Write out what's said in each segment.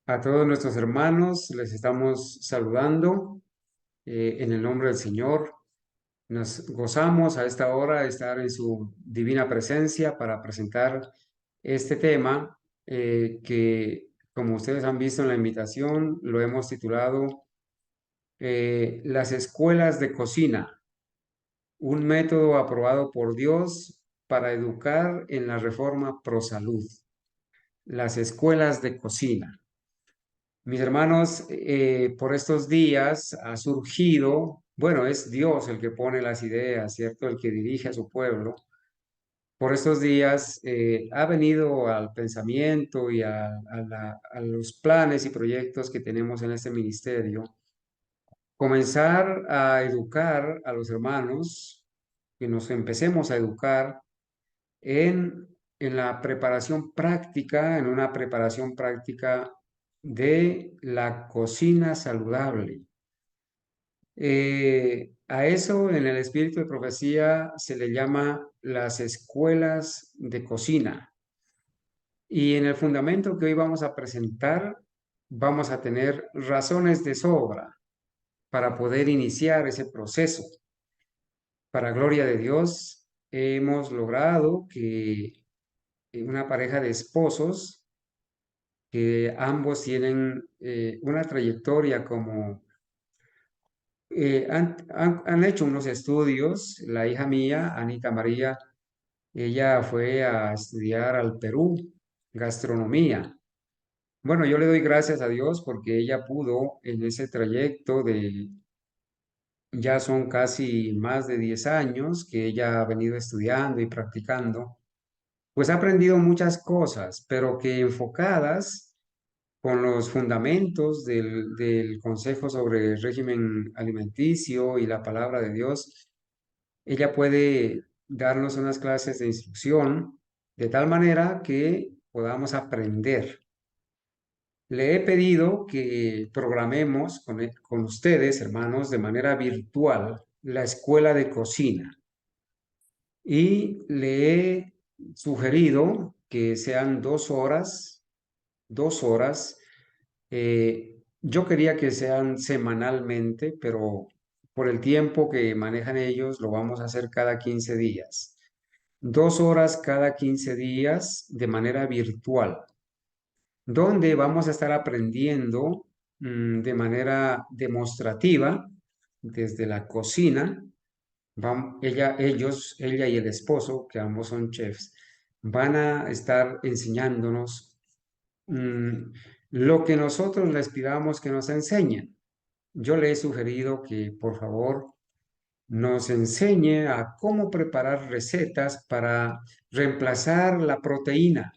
A todos nuestros hermanos les estamos saludando en el nombre del Señor. Nos gozamos a esta hora de estar en su divina presencia para presentar este tema que, como ustedes han visto en la invitación, lo hemos titulado Las escuelas de cocina, un método aprobado por Dios para educar en la reforma pro salud. Las escuelas de cocina. Mis hermanos, por estos días ha surgido, bueno, es Dios el que pone las ideas, ¿cierto? El que dirige a su pueblo. Por estos días ha venido al pensamiento y a los planes y proyectos que tenemos en este ministerio, comenzar a educar a los hermanos, que nos empecemos a educar en, en la preparación práctica, en una preparación práctica de la cocina saludable. A eso en el espíritu de profecía se le llama las escuelas de cocina. Y en el fundamento que hoy vamos a presentar, vamos a tener razones de sobra para poder iniciar ese proceso. Para gloria de Dios, hemos logrado que una pareja de esposos que ambos tienen una trayectoria como han hecho unos estudios. La hija mía, Anita María, ella fue a estudiar al Perú gastronomía. Bueno, yo le doy gracias a Dios porque ella pudo en ese trayecto de, ya son casi más de 10 años que ella ha venido estudiando y practicando, pues ha aprendido muchas cosas, pero que enfocadas con los fundamentos del Consejo sobre el régimen alimenticio y la palabra de Dios. Ella puede darnos unas clases de instrucción de tal manera que podamos aprender. Le he pedido que programemos con ustedes, hermanos, de manera virtual la escuela de cocina y le he sugerido que sean 2 horas, 2 horas. Yo quería que sean semanalmente, pero por el tiempo que manejan ellos, lo vamos a hacer cada 15 días. 2 horas cada 15 días de manera virtual, donde vamos a estar aprendiendo de manera demostrativa desde la cocina. Ella y el esposo, que ambos son chefs, van a estar enseñándonos mm, lo que nosotros les pidamos que nos enseñen. Yo le he sugerido que por favor nos enseñe a cómo preparar recetas para reemplazar la proteína,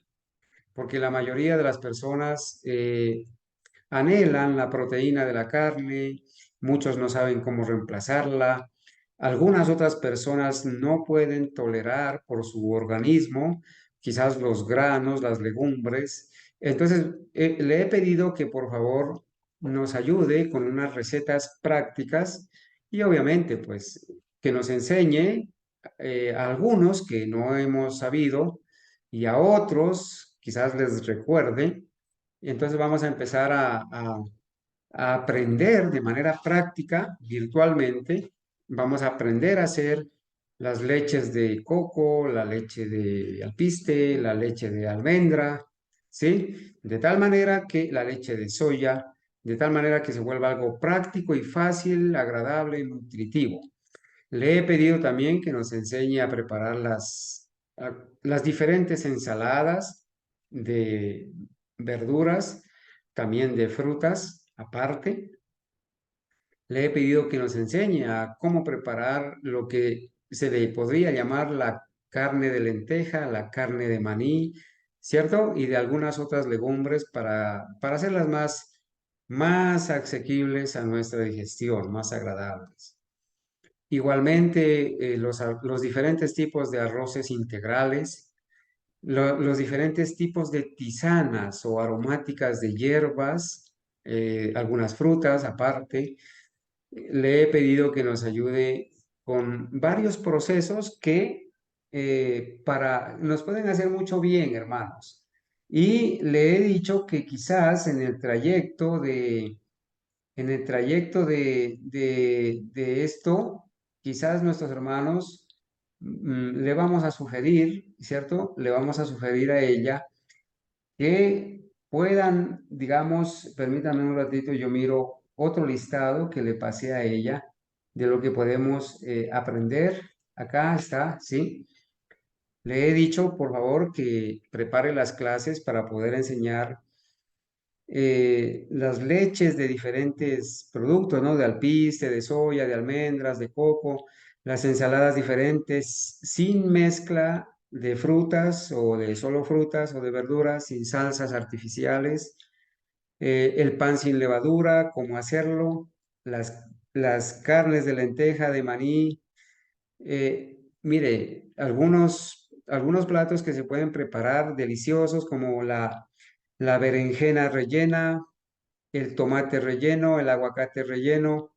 porque la mayoría de las personas anhelan la proteína de la carne, muchos no saben cómo reemplazarla, algunas otras personas no pueden tolerar por su organismo, quizás los granos, las legumbres. Entonces, le he pedido que por favor nos ayude con unas recetas prácticas y obviamente, pues, que nos enseñe a algunos que no hemos sabido y a otros quizás les recuerde. Entonces vamos a empezar a aprender de manera práctica, virtualmente. Vamos a aprender a hacer las leches de coco, la leche de alpiste, la leche de almendra, ¿sí? De tal manera que la leche de soya, de tal manera que se vuelva algo práctico y fácil, agradable y nutritivo. Le he pedido también que nos enseñe a preparar las diferentes ensaladas de verduras, también de frutas aparte. Le he pedido que nos enseñe a cómo preparar lo que se le podría llamar la carne de lenteja, la carne de maní, ¿cierto? Y de algunas otras legumbres para hacerlas más asequibles a nuestra digestión, más agradables. Igualmente, los diferentes tipos de arroces integrales, los diferentes tipos de tisanas o aromáticas de hierbas, algunas frutas aparte. Le he pedido que nos ayude con varios procesos que nos pueden hacer mucho bien, hermanos. Y le he dicho que quizás de esto, quizás nuestros hermanos le vamos a sugerir, ¿cierto? Le vamos a sugerir a ella que puedan, digamos, permítame un ratito, yo miro otro listado que le pasé a ella de lo que podemos aprender. Acá está, ¿sí? Le he dicho, por favor, que prepare las clases para poder enseñar las leches de diferentes productos, ¿no? De alpiste, de soya, de almendras, de coco, las ensaladas diferentes, sin mezcla de frutas o de solo frutas o de verduras, sin salsas artificiales, el pan sin levadura, cómo hacerlo, las carnes de lenteja, de maní. Mire, algunos platos que se pueden preparar deliciosos como la berenjena rellena, el tomate relleno, el aguacate relleno,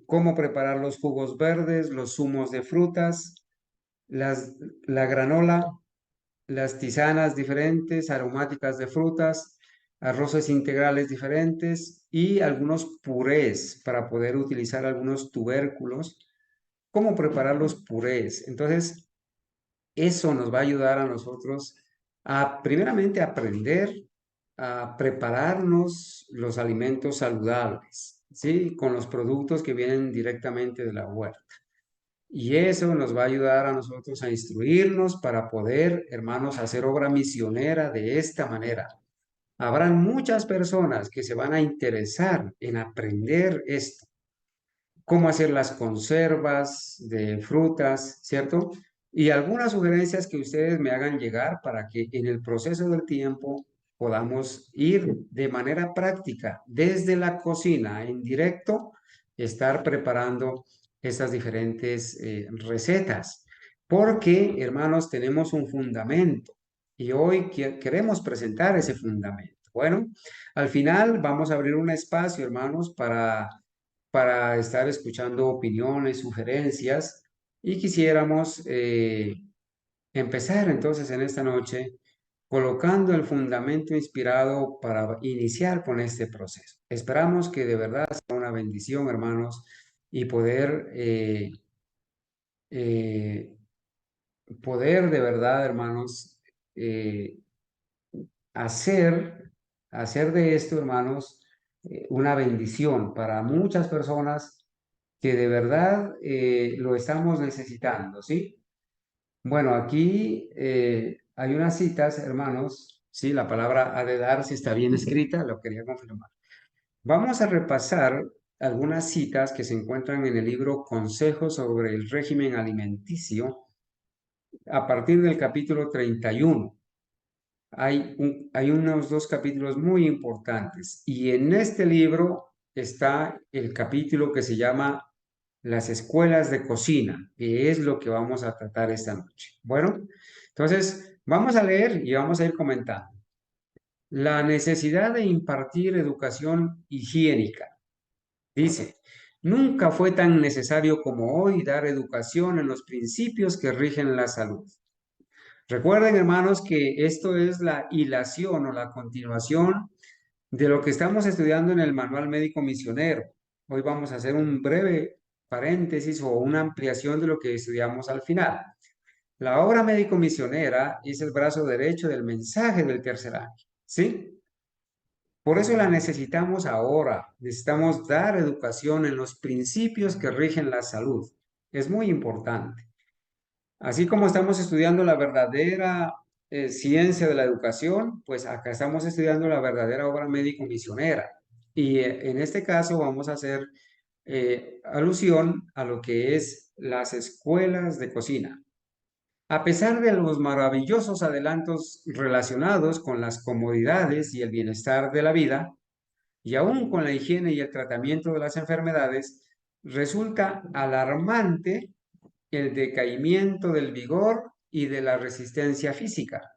cómo preparar los jugos verdes, los zumos de frutas, la granola, las tisanas diferentes, aromáticas de frutas, arroces integrales diferentes y algunos purés para poder utilizar algunos tubérculos, cómo preparar los purés. Entonces, eso nos va a ayudar a nosotros a, primeramente, aprender a prepararnos los alimentos saludables, ¿sí? Con los productos que vienen directamente de la huerta. Y eso nos va a ayudar a nosotros a instruirnos para poder, hermanos, hacer obra misionera de esta manera. Habrán muchas personas que se van a interesar en aprender esto, cómo hacer las conservas de frutas, ¿cierto? Y algunas sugerencias que ustedes me hagan llegar para que en el proceso del tiempo podamos ir de manera práctica desde la cocina en directo, estar preparando estas diferentes recetas. Porque, hermanos, tenemos un fundamento y hoy queremos presentar ese fundamento. Bueno, al final vamos a abrir un espacio, hermanos, para estar escuchando opiniones, sugerencias y quisiéramos empezar entonces en esta noche colocando el fundamento inspirado para iniciar con este proceso. Esperamos que de verdad sea una bendición, hermanos, y eh, poder de verdad, hermanos, eh, hacer, hacer de esto, hermanos, una bendición para muchas personas que de verdad lo estamos necesitando, ¿sí? Bueno, aquí hay unas citas, hermanos, sí, la palabra ha de dar, si está bien escrita, lo quería confirmar. Vamos a repasar algunas citas que se encuentran en el libro Consejos sobre el régimen alimenticio a partir del capítulo 31. Hay unos dos capítulos muy importantes y en este libro está el capítulo que se llama Las escuelas de cocina, que es lo que vamos a tratar esta noche. Bueno, entonces vamos a leer y vamos a ir comentando. La necesidad de impartir educación higiénica. Dice, nunca fue tan necesario como hoy dar educación en los principios que rigen la salud. Recuerden, hermanos, que esto es la hilación o la continuación de lo que estamos estudiando en el Manual Médico Misionero. Hoy vamos a hacer un breve paréntesis o una ampliación de lo que estudiamos al final. La obra médico misionera es el brazo derecho del mensaje del tercer año, ¿sí? Por eso la necesitamos ahora. Necesitamos dar educación en los principios que rigen la salud. Es muy importante. Así como estamos estudiando la verdadera ciencia de la educación, pues acá estamos estudiando la verdadera obra médico-misionera. Y en este caso vamos a hacer alusión a lo que es las escuelas de cocina. A pesar de los maravillosos adelantos relacionados con las comodidades y el bienestar de la vida, y aún con la higiene y el tratamiento de las enfermedades, resulta alarmante el decaimiento del vigor y de la resistencia física.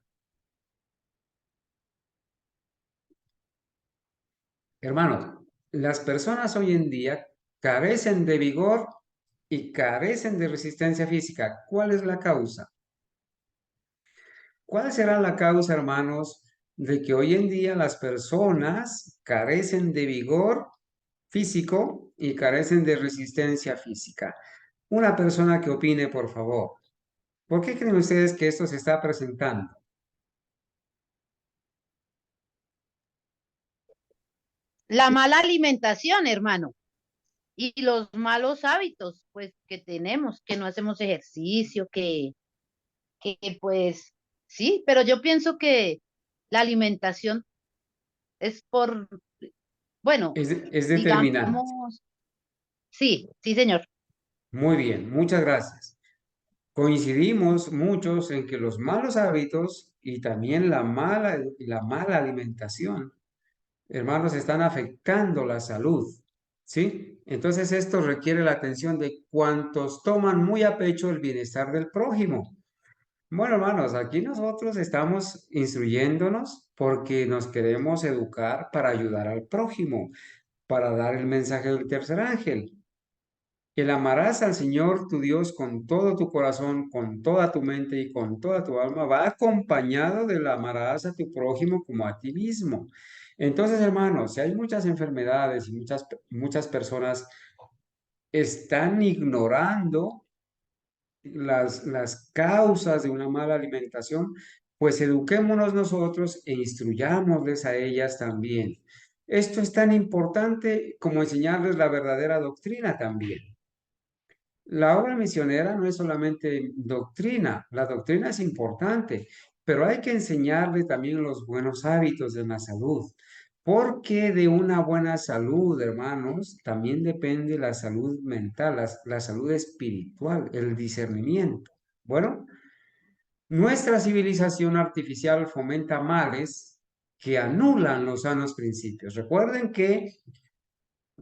Hermanos, las personas hoy en día carecen de vigor y carecen de resistencia física. ¿Cuál es la causa? ¿Cuál será la causa, hermanos? de que hoy en día las personas carecen de vigor físico y carecen de resistencia física. Una persona que opine, por favor. ¿Por qué creen ustedes que esto se está presentando? La mala alimentación, hermano, y los malos hábitos, pues, que tenemos, que no hacemos ejercicio, que pues, sí, pero yo pienso que la alimentación es por, bueno, Es determinante. digamos, sí, sí, señor. Muy bien, muchas gracias. Coincidimos muchos en que los malos hábitos y también la mala alimentación, hermanos, están afectando la salud, ¿sí? Entonces esto requiere la atención de cuantos toman muy a pecho el bienestar del prójimo. Bueno, hermanos, aquí nosotros estamos instruyéndonos porque nos queremos educar para ayudar al prójimo, para dar el mensaje del tercer ángel. Que amarás al Señor tu Dios con todo tu corazón, con toda tu mente y con toda tu alma, va acompañado de la amarás a tu prójimo como a ti mismo. Entonces, hermanos, si hay muchas enfermedades y muchas personas están ignorando las causas de una mala alimentación, pues eduquémonos nosotros e instruyámosles a ellas también. Esto es tan importante como enseñarles la verdadera doctrina también. La obra misionera no es solamente doctrina, la doctrina es importante, pero hay que enseñarle también los buenos hábitos de la salud, porque de una buena salud, hermanos, también depende la salud mental, la salud espiritual, el discernimiento. Bueno, nuestra civilización artificial fomenta males que anulan los sanos principios. Recuerden que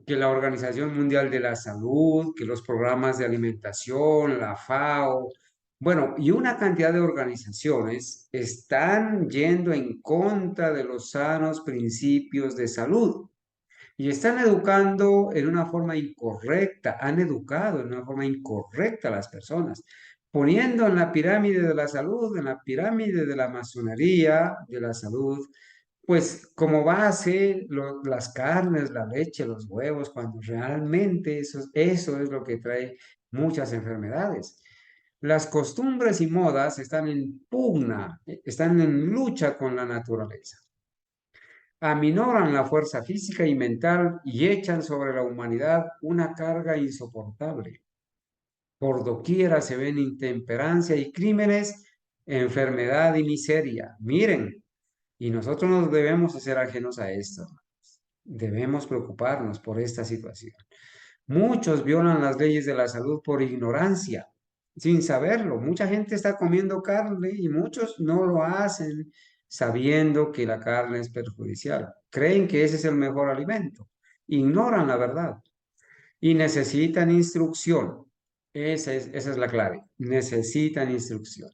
la Organización Mundial de la Salud, que los programas de alimentación, la FAO, bueno, y una cantidad de organizaciones están yendo en contra de los sanos principios de salud y están educando en una forma incorrecta, han educado en una forma incorrecta a las personas, poniendo en la pirámide de la salud, en la pirámide de la masonería de la salud, pues como base las carnes, la leche, los huevos, cuando realmente eso es lo que trae muchas enfermedades. Las costumbres y modas están en pugna, están en lucha con la naturaleza. Aminoran la fuerza física y mental y echan sobre la humanidad una carga insoportable. Por doquiera se ven intemperancia y crímenes, enfermedad y miseria. Miren, y nosotros no debemos ser ajenos a esto. Debemos preocuparnos por esta situación. Muchos violan las leyes de la salud por ignorancia, sin saberlo. Mucha gente está comiendo carne y muchos no lo hacen sabiendo que la carne es perjudicial. Creen que ese es el mejor alimento. Ignoran la verdad y necesitan instrucción. Esa es la clave. Necesitan instrucción.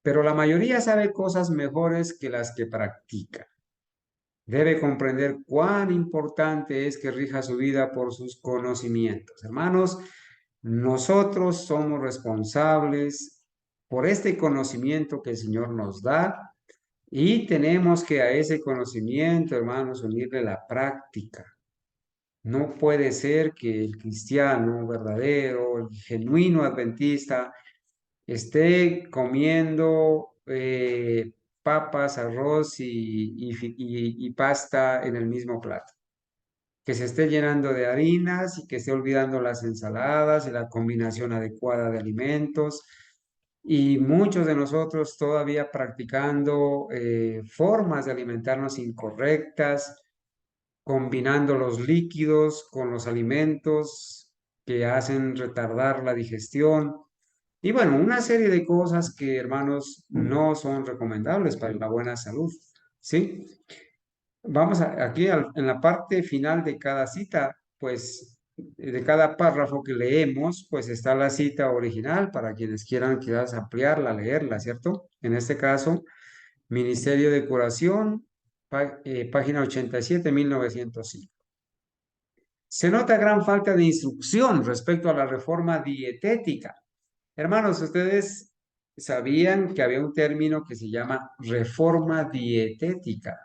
Pero la mayoría sabe cosas mejores que las que practica. Debe comprender cuán importante es que rija su vida por sus conocimientos. Hermanos, nosotros somos responsables por este conocimiento que el Señor nos da y tenemos que a ese conocimiento, hermanos, unirle la práctica. No puede ser que el cristiano verdadero, el genuino adventista, esté comiendo papas, arroz y pasta en el mismo plato, que se esté llenando de harinas y que esté olvidando las ensaladas y la combinación adecuada de alimentos. Y muchos de nosotros todavía practicando formas de alimentarnos incorrectas, combinando los líquidos con los alimentos que hacen retardar la digestión. Y bueno, una serie de cosas que, hermanos, no son recomendables para la buena salud, ¿sí? En la parte final de cada cita, pues, de cada párrafo que leemos, pues está la cita original para quienes quieran quizás ampliarla, leerla, ¿cierto? En este caso, Ministerio de Curación, página 87, 1905. Se nota gran falta de instrucción respecto a la reforma dietética. Hermanos, ustedes sabían que había un término que se llama reforma dietética,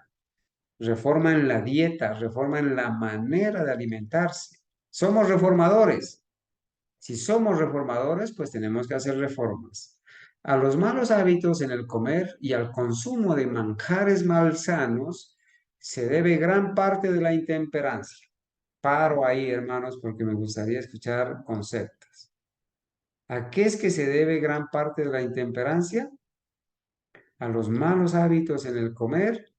reforma en la dieta, reforma en la manera de alimentarse. Somos reformadores. Si somos reformadores, pues tenemos que hacer reformas. A los malos hábitos en el comer y al consumo de manjares malsanos se debe gran parte de la intemperancia. Paro ahí, hermanos, porque me gustaría escuchar conceptos. ¿A qué es que se debe gran parte de la intemperancia? A los malos hábitos en el comer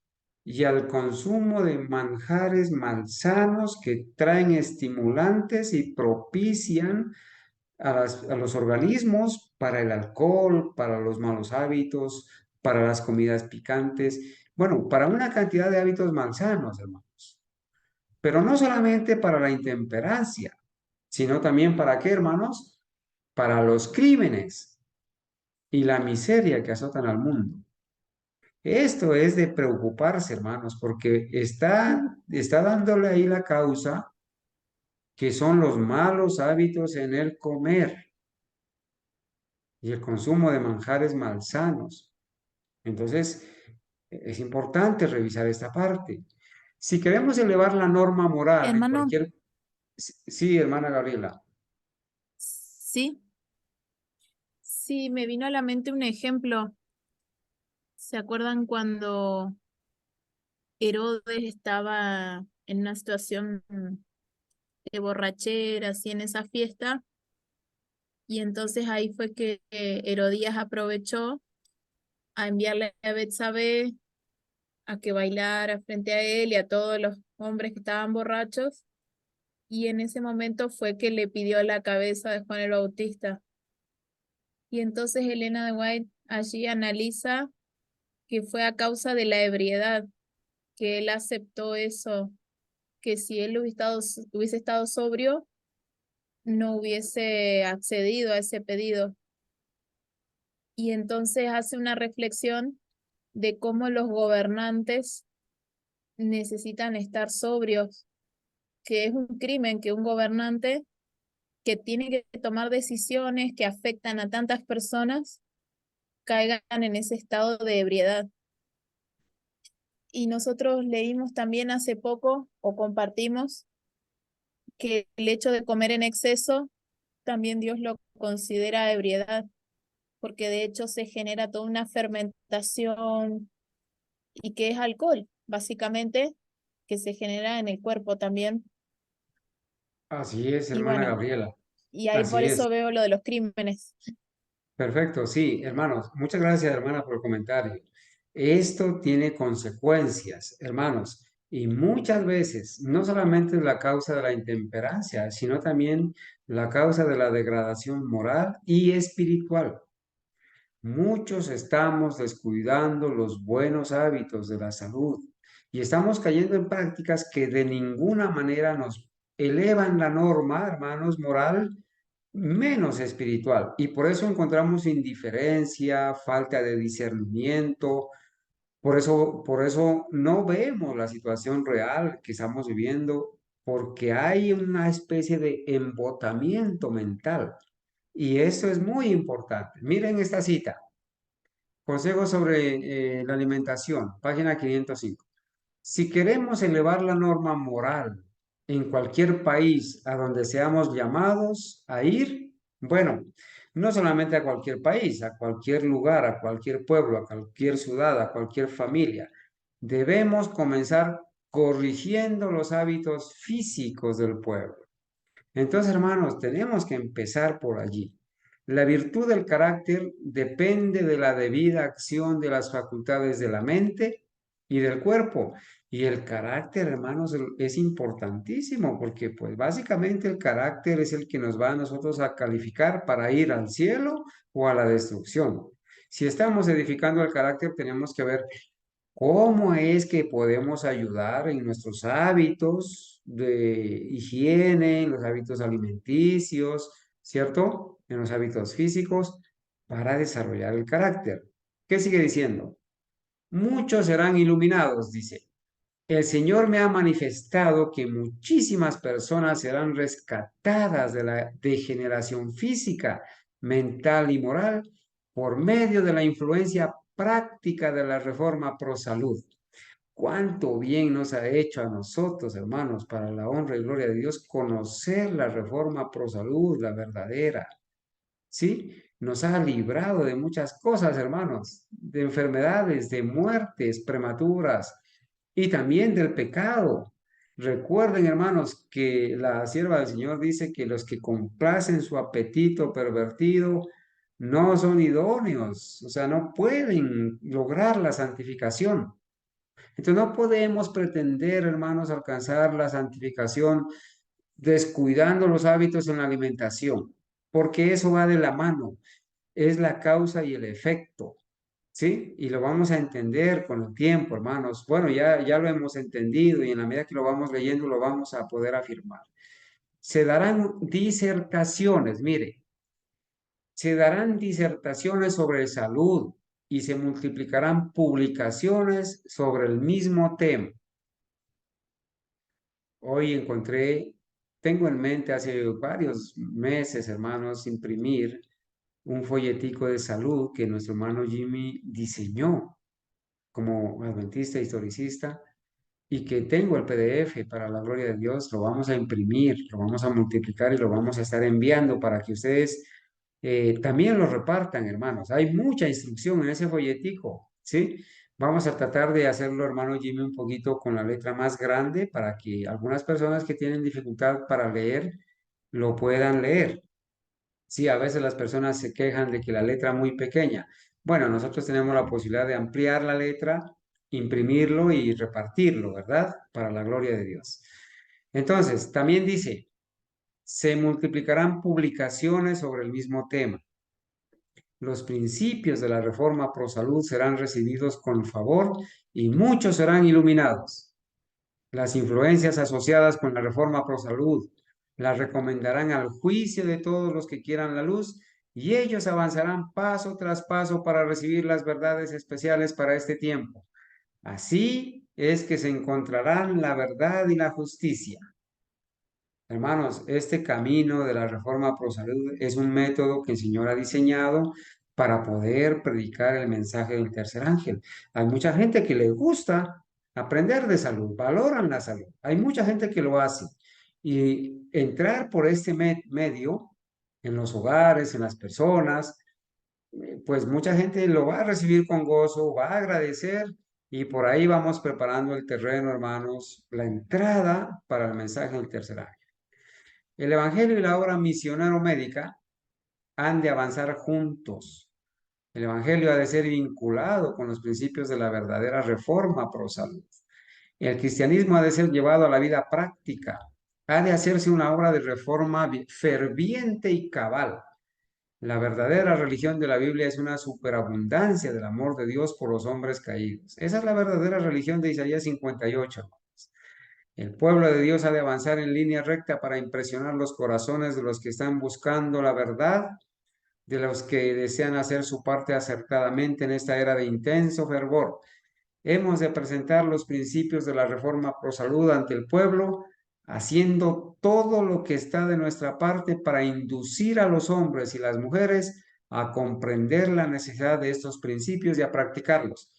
y al consumo de manjares malsanos que traen estimulantes y propician a los organismos para el alcohol, para los malos hábitos, para las comidas picantes, bueno, para una cantidad de hábitos malsanos, hermanos. Pero no solamente para la intemperancia, sino también para qué, hermanos? Para los crímenes y la miseria que azotan al mundo. Esto es de preocuparse, hermanos, porque está dándole ahí la causa que son los malos hábitos en el comer y el consumo de manjares malsanos. Entonces, es importante revisar esta parte. Si queremos elevar la norma moral en Hermano, cualquier... Sí, hermana Gabriela. sí, sí, me vino a la mente un ejemplo. ¿Se acuerdan cuando Herodes estaba en una situación de borrachera, así en esa fiesta? Y entonces ahí fue que Herodías aprovechó a enviarle a Betsabé a que bailara frente a él y a todos los hombres que estaban borrachos. Y en ese momento fue que le pidió la cabeza de Juan el Bautista. Y entonces Elena de White allí analiza que fue a causa de la ebriedad que él aceptó eso, que si él hubiese estado sobrio, no hubiese accedido a ese pedido. Y entonces hace una reflexión de cómo los gobernantes necesitan estar sobrios, que es un crimen que un gobernante que tiene que tomar decisiones que afectan a tantas personas caigan en ese estado de ebriedad. Y nosotros leímos también hace poco o compartimos que el hecho de comer en exceso también Dios lo considera ebriedad, porque de hecho se genera toda una fermentación y que es alcohol, básicamente, que se genera en el cuerpo también. Así es, Y hermana bueno, Gabriela. y ahí por Así es. eso veo lo de los crímenes. Perfecto, sí, hermanos. Muchas gracias, hermana, por el comentario. Esto tiene consecuencias, hermanos, y muchas veces no solamente es la causa de la intemperancia, sino también la causa de la degradación moral y espiritual. Muchos estamos descuidando los buenos hábitos de la salud y estamos cayendo en prácticas que de ninguna manera nos elevan la norma, hermanos, moral, menos espiritual. Y por eso encontramos indiferencia, falta de discernimiento, por eso no vemos la situación real que estamos viviendo, porque hay una especie de embotamiento mental. Y eso es muy importante. Miren esta cita. Consejos sobre la alimentación, página 505. Si queremos elevar la norma moral en cualquier país a donde seamos llamados a ir, bueno, no solamente a cualquier país, a cualquier lugar, a cualquier pueblo, a cualquier ciudad, a cualquier familia, debemos comenzar corrigiendo los hábitos físicos del pueblo. Entonces, hermanos, tenemos que empezar por allí. La virtud del carácter depende de la debida acción de las facultades de la mente y del cuerpo. Y el carácter, hermanos, es importantísimo porque pues básicamente el carácter es el que nos va a nosotros a calificar para ir al cielo o a la destrucción. Si estamos edificando el carácter, tenemos que ver ¿cómo es que podemos ayudar en nuestros hábitos de higiene, en los hábitos alimenticios, ¿cierto? En los hábitos físicos para desarrollar el carácter? ¿Qué sigue diciendo? Muchos serán iluminados, dice. El Señor me ha manifestado que muchísimas personas serán rescatadas de la degeneración física, mental y moral por medio de la influencia práctica de la reforma pro salud. Cuánto bien nos ha hecho a nosotros, hermanos, para la honra y gloria de Dios, conocer la reforma pro salud, la verdadera. ¿Sí? Nos ha librado de muchas cosas, hermanos, de enfermedades, de muertes prematuras y también del pecado. Recuerden, hermanos, que la sierva del Señor dice que los que complacen su apetito pervertido no son idóneos, o sea, no pueden lograr la santificación. Entonces no podemos pretender, hermanos, alcanzar la santificación descuidando los hábitos en la alimentación, porque eso va de la mano, es la causa y el efecto, ¿sí? Y lo vamos a entender con el tiempo, hermanos. Bueno, ya lo hemos entendido y en la medida que lo vamos leyendo lo vamos a poder afirmar. Se darán disertaciones, mire, se darán disertaciones sobre salud y se multiplicarán publicaciones sobre el mismo tema. Hoy tengo en mente hace varios meses, hermanos, imprimir un folletico de salud que nuestro hermano Jimmy diseñó como adventista historicista y que tengo el PDF para la gloria de Dios, lo vamos a imprimir, lo vamos a multiplicar y lo vamos a estar enviando para que ustedes también lo repartan, hermanos. Hay mucha instrucción en ese folletico, ¿sí? Vamos a tratar de hacerlo, hermano Jimmy, un poquito con la letra más grande para que algunas personas que tienen dificultad para leer lo puedan leer. Sí, a veces las personas se quejan de que la letra es muy pequeña. Bueno, nosotros tenemos la posibilidad de ampliar la letra, imprimirlo y repartirlo, ¿verdad? Para la gloria de Dios. Entonces, también dice, se multiplicarán publicaciones sobre el mismo tema. Los principios de la reforma pro salud serán recibidos con favor y muchos serán iluminados. Las influencias asociadas con la reforma pro salud las recomendarán al juicio de todos los que quieran la luz y ellos avanzarán paso tras paso para recibir las verdades especiales para este tiempo. Así es que se encontrarán la verdad y la justicia. Hermanos, este camino de la reforma pro salud es un método que el Señor ha diseñado para poder predicar el mensaje del tercer ángel. Hay mucha gente que le gusta aprender de salud, valoran la salud. Hay mucha gente que lo hace. Y entrar por este medio en los hogares, en las personas, pues mucha gente lo va a recibir con gozo, va a agradecer y por ahí vamos preparando el terreno, hermanos, la entrada para el mensaje del tercer ángel. El Evangelio y la obra misionero-médica han de avanzar juntos. El Evangelio ha de ser vinculado con los principios de la verdadera reforma pro salud. El cristianismo ha de ser llevado a la vida práctica. Ha de hacerse una obra de reforma ferviente y cabal. La verdadera religión de la Biblia es una superabundancia del amor de Dios por los hombres caídos. Esa es la verdadera religión de Isaías 58. El pueblo de Dios ha de avanzar en línea recta para impresionar los corazones de los que están buscando la verdad, de los que desean hacer su parte acertadamente en esta era de intenso fervor. Hemos de presentar los principios de la reforma pro salud ante el pueblo, haciendo todo lo que está de nuestra parte para inducir a los hombres y las mujeres a comprender la necesidad de estos principios y a practicarlos.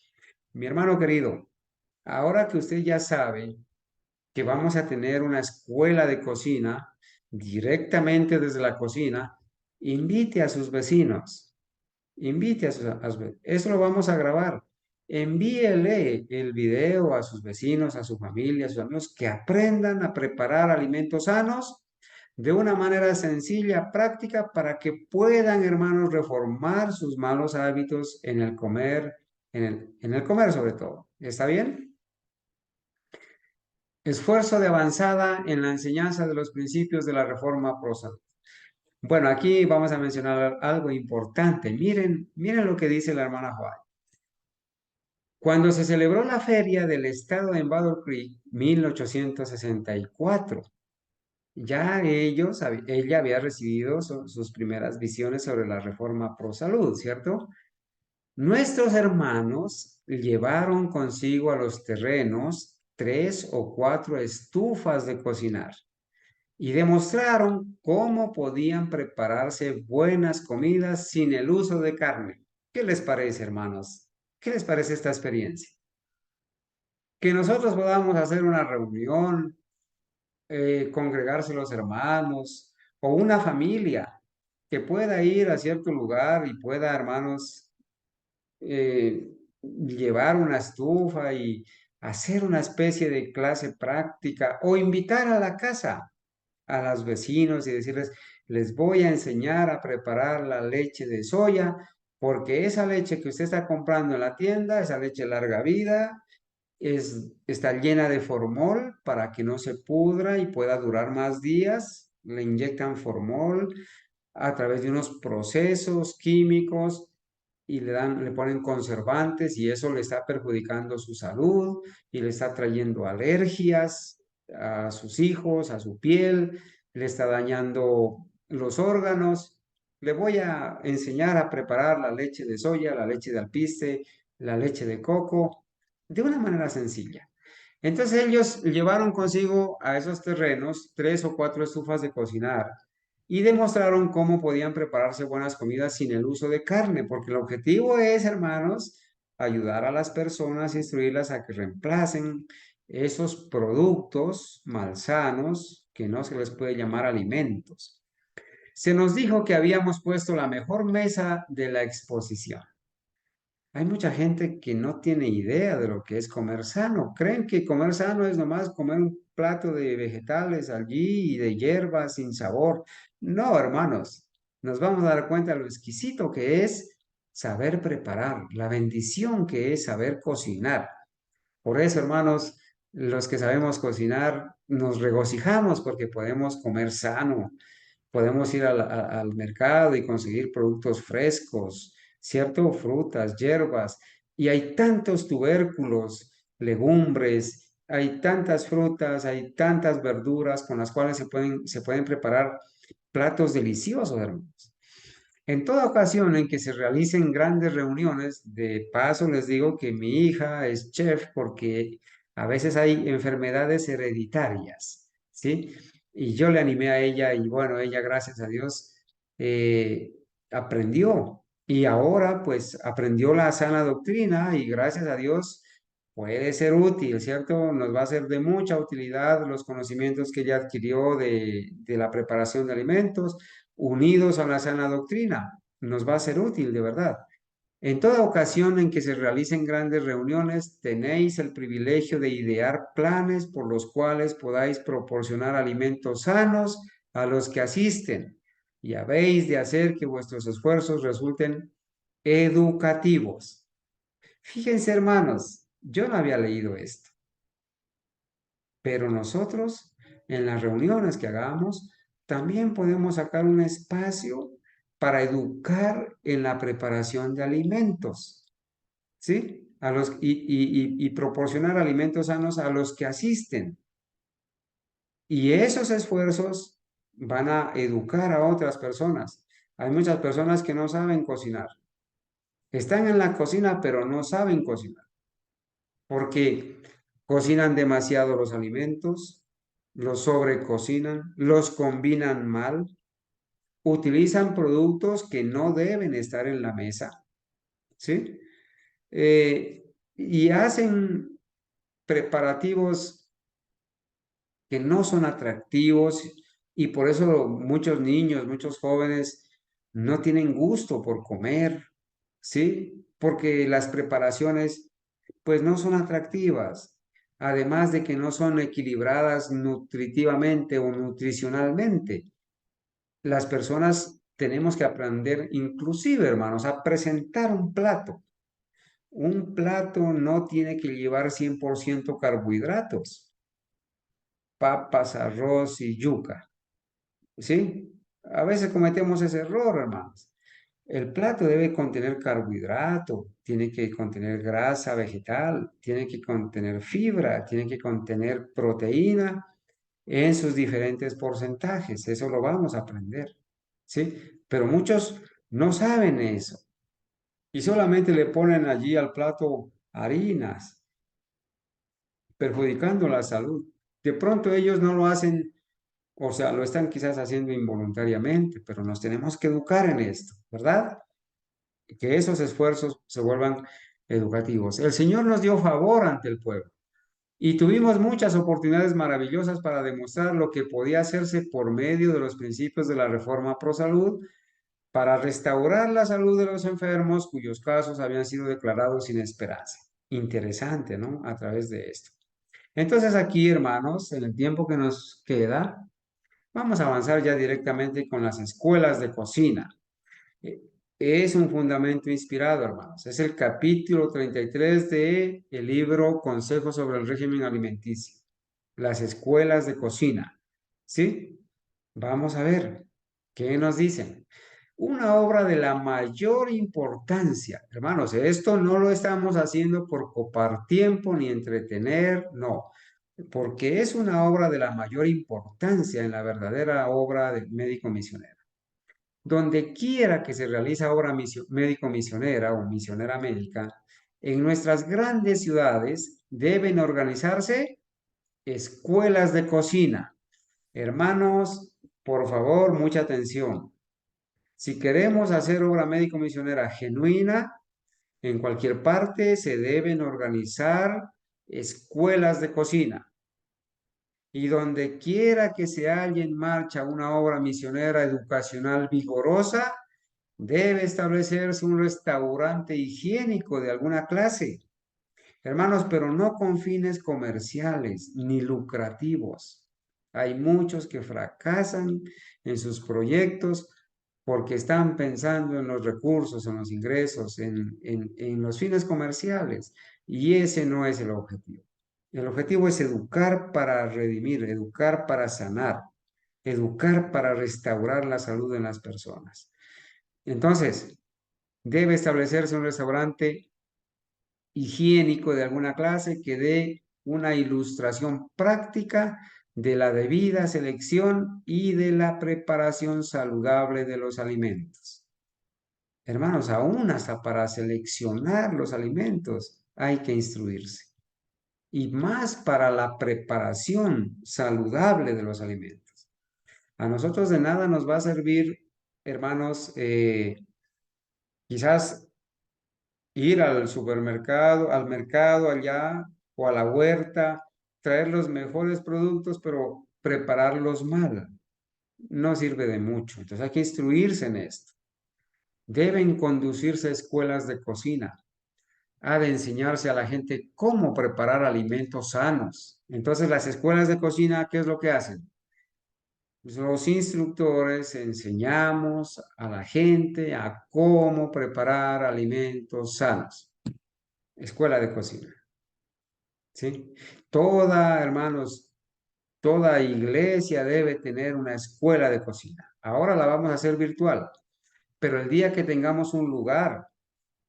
Mi hermano querido, ahora que usted ya sabe que vamos a tener una escuela de cocina directamente desde la cocina, invite a sus vecinos, invite a sus vecinos. Eso lo vamos a grabar. Envíele el video a sus vecinos, a su familia, a sus amigos, que aprendan a preparar alimentos sanos de una manera sencilla, práctica, para que puedan, hermanos, reformar sus malos hábitos en el comer, en el comer sobre todo. ¿Está bien? Esfuerzo de avanzada en la enseñanza de los principios de la reforma pro salud. Bueno, aquí vamos a mencionar algo importante. Miren lo que dice la hermana Juan. Cuando se celebró la feria del estado en Battle Creek, 1864, ya ella había recibido sus primeras visiones sobre la reforma pro salud, ¿cierto? Nuestros hermanos llevaron consigo a los terrenos 3 o 4 estufas de cocinar y demostraron cómo podían prepararse buenas comidas sin el uso de carne. ¿Qué les parece, hermanos? ¿Qué les parece esta experiencia? Que nosotros podamos hacer una reunión, congregarse los hermanos o una familia que pueda ir a cierto lugar y pueda, hermanos, llevar una estufa y hacer una especie de clase práctica o invitar a la casa a los vecinos y decirles, les voy a enseñar a preparar la leche de soya, porque esa leche que usted está comprando en la tienda, esa leche larga vida, está llena de formol para que no se pudra y pueda durar más días. Le inyectan formol a través de unos procesos químicos y le ponen conservantes y eso le está perjudicando su salud y le está trayendo alergias a sus hijos, a su piel, le está dañando los órganos. Le voy a enseñar a preparar la leche de soya, la leche de alpiste, la leche de coco, de una manera sencilla. Entonces ellos llevaron consigo a esos terrenos 3 o 4 estufas de cocinar y demostraron cómo podían prepararse buenas comidas sin el uso de carne, porque el objetivo es, hermanos, ayudar a las personas, instruirlas a que reemplacen esos productos malsanos que no se les puede llamar alimentos. Se nos dijo que habíamos puesto la mejor mesa de la exposición. Hay mucha gente que no tiene idea de lo que es comer sano. Creen que comer sano es nomás comer un plato de vegetales allí y de hierbas sin sabor. No, hermanos, nos vamos a dar cuenta de lo exquisito que es saber preparar, la bendición que es saber cocinar. Por eso, hermanos, los que sabemos cocinar, nos regocijamos porque podemos comer sano, podemos ir al mercado y conseguir productos frescos, ¿cierto? Frutas, hierbas, y hay tantos tubérculos, legumbres, hay tantas frutas, hay tantas verduras con las cuales se pueden preparar platos deliciosos, hermanos. En toda ocasión en que se realicen grandes reuniones, de paso les digo que mi hija es chef porque a veces hay enfermedades hereditarias, ¿sí? Y yo le animé a ella y bueno, ella gracias a Dios eh, aprendió y ahora pues aprendió la sana doctrina y gracias a Dios puede ser útil, ¿cierto? Nos va a ser de mucha utilidad los conocimientos que ella adquirió de la preparación de alimentos unidos a la sana doctrina. Nos va a ser útil, de verdad. En toda ocasión en que se realicen grandes reuniones, tenéis el privilegio de idear planes por los cuales podáis proporcionar alimentos sanos a los que asisten y habéis de hacer que vuestros esfuerzos resulten educativos. Fíjense, hermanos, yo no había leído esto, pero nosotros en las reuniones que hagamos también podemos sacar un espacio para educar en la preparación de alimentos, ¿sí? Y proporcionar alimentos sanos a los que asisten. Y esos esfuerzos van a educar a otras personas. Hay muchas personas que no saben cocinar. Están en la cocina, pero no saben cocinar. Porque cocinan demasiado los alimentos, los sobrecocinan, los combinan mal, utilizan productos que no deben estar en la mesa, ¿sí? Y hacen preparativos que no son atractivos y por eso muchos niños, muchos jóvenes no tienen gusto por comer, ¿sí? Porque las preparaciones pues no son atractivas, además de que no son equilibradas nutritivamente o nutricionalmente. Las personas tenemos que aprender, inclusive, hermanos, a presentar un plato. Un plato no tiene que llevar 100% carbohidratos, papas, arroz y yuca, ¿sí? A veces cometemos ese error, hermanos. El plato debe contener carbohidrato, tiene que contener grasa vegetal, tiene que contener fibra, tiene que contener proteína en sus diferentes porcentajes. Eso lo vamos a aprender, ¿sí? Pero muchos no saben eso y solamente le ponen allí al plato harinas, perjudicando la salud. De pronto ellos no lo hacen, o sea, lo están quizás haciendo involuntariamente, pero nos tenemos que educar en esto, ¿verdad? que esos esfuerzos se vuelvan educativos. El Señor nos dio favor ante el pueblo y tuvimos muchas oportunidades maravillosas para demostrar lo que podía hacerse por medio de los principios de la reforma pro salud para restaurar la salud de los enfermos cuyos casos habían sido declarados sin esperanza. Interesante, ¿no? A través de esto. Entonces aquí, hermanos, en el tiempo que nos queda, vamos a avanzar ya directamente con las escuelas de cocina. Eh, Es un fundamento inspirado, hermanos. Es el capítulo 33 de el libro Consejos sobre el régimen alimenticio. Las escuelas de cocina. ¿Sí? Vamos a ver qué nos dicen. Una obra de la mayor importancia. Hermanos, esto no lo estamos haciendo por copar tiempo ni entretener, no, porque es una obra de la mayor importancia en la verdadera obra del médico misionero. Donde quiera que se realiza obra médico misionera o misionera médica, en nuestras grandes ciudades deben organizarse escuelas de cocina. Hermanos, por favor, mucha atención. Si queremos hacer obra médico misionera genuina, en cualquier parte se deben organizar escuelas de cocina. Y donde quiera que se halle en marcha una obra misionera educacional vigorosa, debe establecerse un restaurante higiénico de alguna clase. Hermanos, pero no con fines comerciales ni lucrativos. Hay muchos que fracasan en sus proyectos porque están pensando en los recursos, en los ingresos, en los fines comerciales. Y ese no es el objetivo. El objetivo es educar para redimir, educar para sanar, educar para restaurar la salud en las personas. Entonces, debe establecerse un restaurante higiénico de alguna clase que dé una ilustración práctica de la debida selección y de la preparación saludable de los alimentos. Hermanos, aún hasta para seleccionar los alimentos hay que instruirse. Y más para la preparación saludable de los alimentos. A nosotros de nada nos va a servir, hermanos, quizás ir al supermercado, al mercado allá o a la huerta, traer los mejores productos, pero prepararlos mal. No sirve de mucho. Entonces hay que instruirse en esto. Deben conducirse a escuelas de cocina. Ha de enseñarse a la gente cómo preparar alimentos sanos. Entonces las escuelas de cocina, ¿qué es lo que hacen? Los instructores enseñamos a la gente a cómo preparar alimentos sanos. Escuela de cocina. ¿Sí? Toda, hermanos, toda iglesia debe tener una escuela de cocina. Ahora la vamos a hacer virtual, pero el día que tengamos un lugar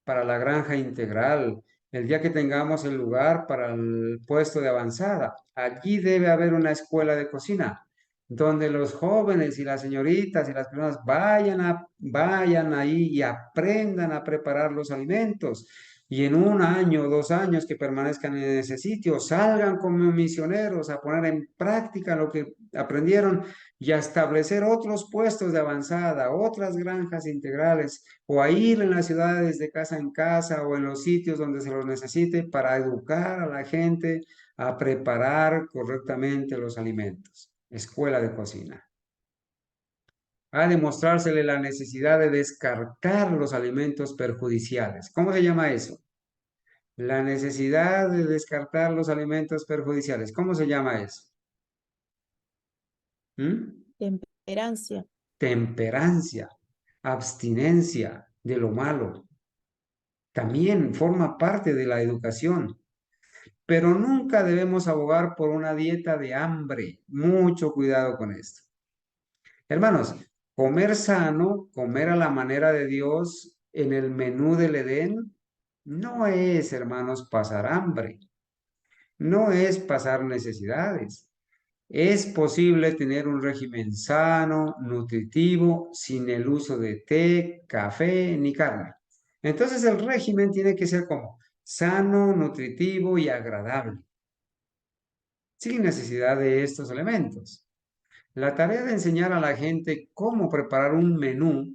para la granja integral, el día que tengamos el lugar para el puesto de avanzada, allí debe haber una escuela de cocina donde los jóvenes y las señoritas y las personas vayan ahí y aprendan a preparar los alimentos. Y en un año, 2 años que permanezcan en ese sitio, salgan como misioneros a poner en práctica lo que aprendieron y a establecer otros puestos de avanzada, otras granjas integrales, o a ir en las ciudades de casa en casa o en los sitios donde se los necesite para educar a la gente a preparar correctamente los alimentos. Escuela de cocina. Ha de mostrársele la necesidad de descartar los alimentos perjudiciales. ¿Cómo se llama eso? La necesidad de descartar los alimentos perjudiciales. ¿Cómo se llama eso? Temperancia. Temperancia, abstinencia de lo malo. También forma parte de la educación. Pero nunca debemos abogar por una dieta de hambre. Mucho cuidado con esto. Hermanos, comer sano, comer a la manera de Dios en el menú del Edén, no es, hermanos, pasar hambre. No es pasar necesidades. Es posible tener un régimen sano, nutritivo, sin el uso de té, café ni carne. Entonces el régimen tiene que ser como sano, nutritivo y agradable, sin necesidad de estos elementos. La tarea de enseñar a la gente cómo preparar un menú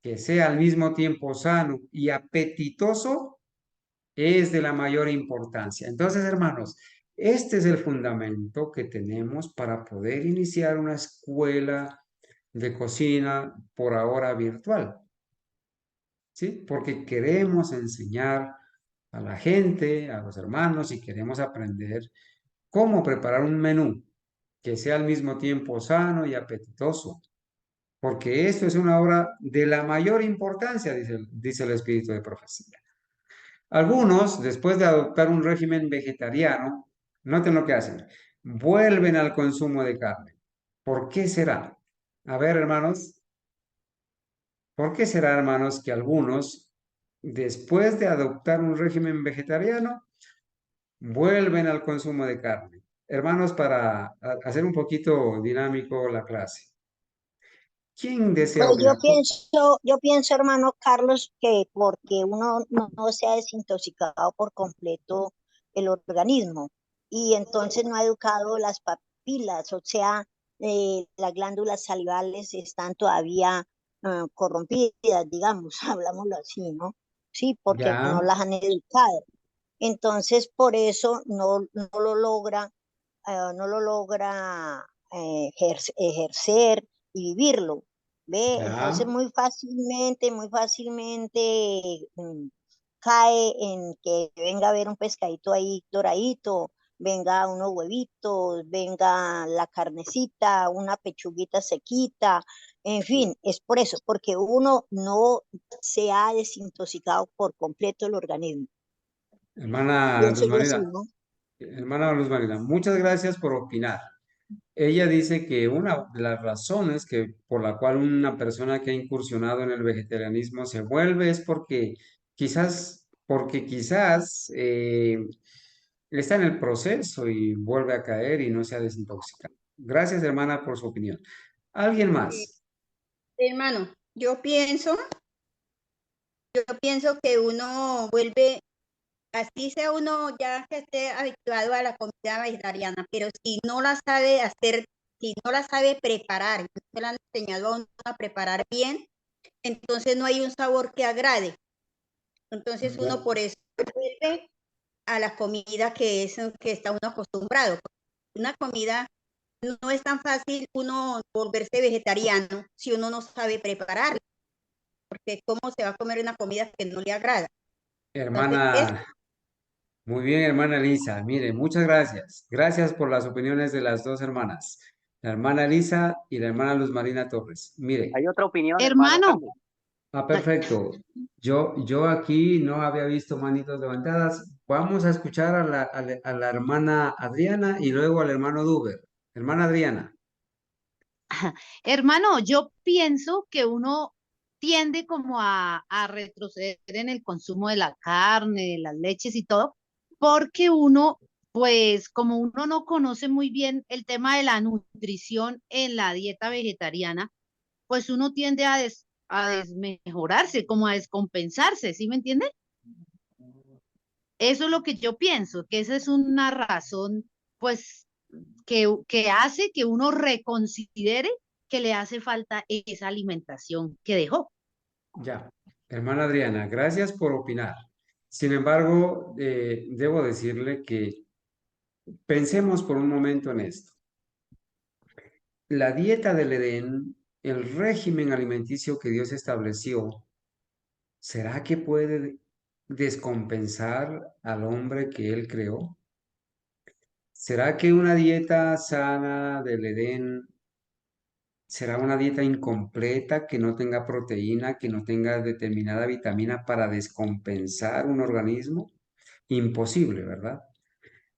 que sea al mismo tiempo sano y apetitoso es de la mayor importancia. Entonces, hermanos, este es el fundamento que tenemos para poder iniciar una escuela de cocina por ahora virtual, ¿sí? Porque queremos enseñar a la gente, a los hermanos, y queremos aprender cómo preparar un menú que sea al mismo tiempo sano y apetitoso, porque esto es una obra de la mayor importancia, dice el Espíritu de Profecía. Algunos, después de adoptar un régimen vegetariano, noten lo que hacen, vuelven al consumo de carne. ¿Por qué será? A ver, hermanos, ¿por qué será, hermanos, que algunos, después de adoptar un régimen vegetariano, vuelven al consumo de carne? Hermanos, para hacer un poquito dinámico la clase. ¿Quién desea Pues opinar? yo pienso, hermano Carlos, que porque uno no se ha desintoxicado por completo el organismo y entonces no ha educado las papilas, o sea, las glándulas salivales están todavía corrompidas, digamos, hablámoslo así, ¿no? Sí, porque no Ya, las han educado. Entonces, por eso no lo logra ejercer y vivirlo. ¿Ve? Entonces ya. muy fácilmente cae en que venga a ver un pescadito ahí doradito, venga unos huevitos, venga la carnecita, una pechuguita sequita, en fin, es por eso, porque uno no se ha desintoxicado por completo el organismo. Hermana Pienso Luz yo así, Marina, ¿no? hermana Luz Marina, muchas gracias por opinar. Ella dice que una de las razones por la cual una persona que ha incursionado en el vegetarianismo se vuelve es porque quizás está en el proceso y vuelve a caer y no se ha desintoxicado. Gracias, hermana, por su opinión. ¿Alguien Eh, más? Hermano, yo pienso que uno vuelve, así sea uno ya que esté habituado a la comida vegetariana, pero si no la sabe hacer, si no la sabe preparar, no se la han enseñado a uno a preparar bien, entonces no hay un sabor que agrade. Entonces uno por eso vuelve a la comida que está uno acostumbrado. Una comida no es tan fácil uno volverse vegetariano si uno no sabe preparar, porque cómo se va a comer una comida que no le agrada. Entonces, Hermana, muy bien, hermana Elisa. Mire, muchas gracias. Gracias por las opiniones de las dos hermanas, la hermana Elisa y la hermana Luz Marina Torres. Mire. Hay otra opinión, hermano Hermano, Carlos. Ah, ay, perfecto. Yo aquí no había visto manitos levantadas. Vamos a escuchar a la hermana Adriana y luego al hermano Duber. Hermana Adriana. hermano, yo pienso que uno tiende como a retroceder en el consumo de la carne, de las leches y todo, porque uno, pues como uno no conoce muy bien el tema de la nutrición en la dieta vegetariana, pues uno tiende a desmejorarse, como a descompensarse, ¿sí me entiende? Eso es lo que yo pienso, que esa es una razón, pues, que hace que uno reconsidere que le hace falta esa alimentación que dejó. Ya. Hermana Adriana, gracias por opinar. Sin embargo, debo decirle que pensemos por un momento en esto. La dieta del Edén, el régimen alimenticio que Dios estableció, ¿será que puede descompensar al hombre que Él creó? ¿Será que una dieta sana del Edén será una dieta incompleta, que no tenga proteína, que no tenga determinada vitamina para descompensar un organismo? Imposible, ¿verdad?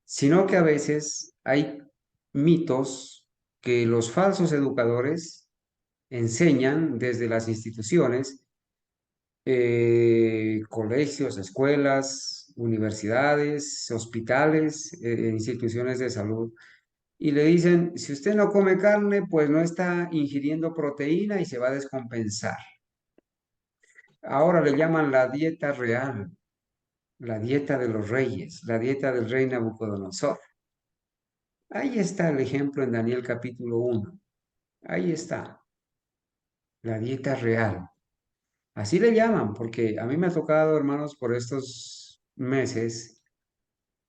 Sino que a veces hay mitos que los falsos educadores enseñan desde las instituciones, colegios, escuelas, universidades, hospitales, instituciones de salud, y le dicen, si usted no come carne, pues no está ingiriendo proteína y se va a descompensar. Ahora le llaman la dieta real, la dieta de los reyes, la dieta del rey Nabucodonosor. Ahí está el ejemplo en Daniel capítulo 1. Ahí está, la dieta real. Así le llaman, porque a mí me ha tocado, hermanos, por estos meses,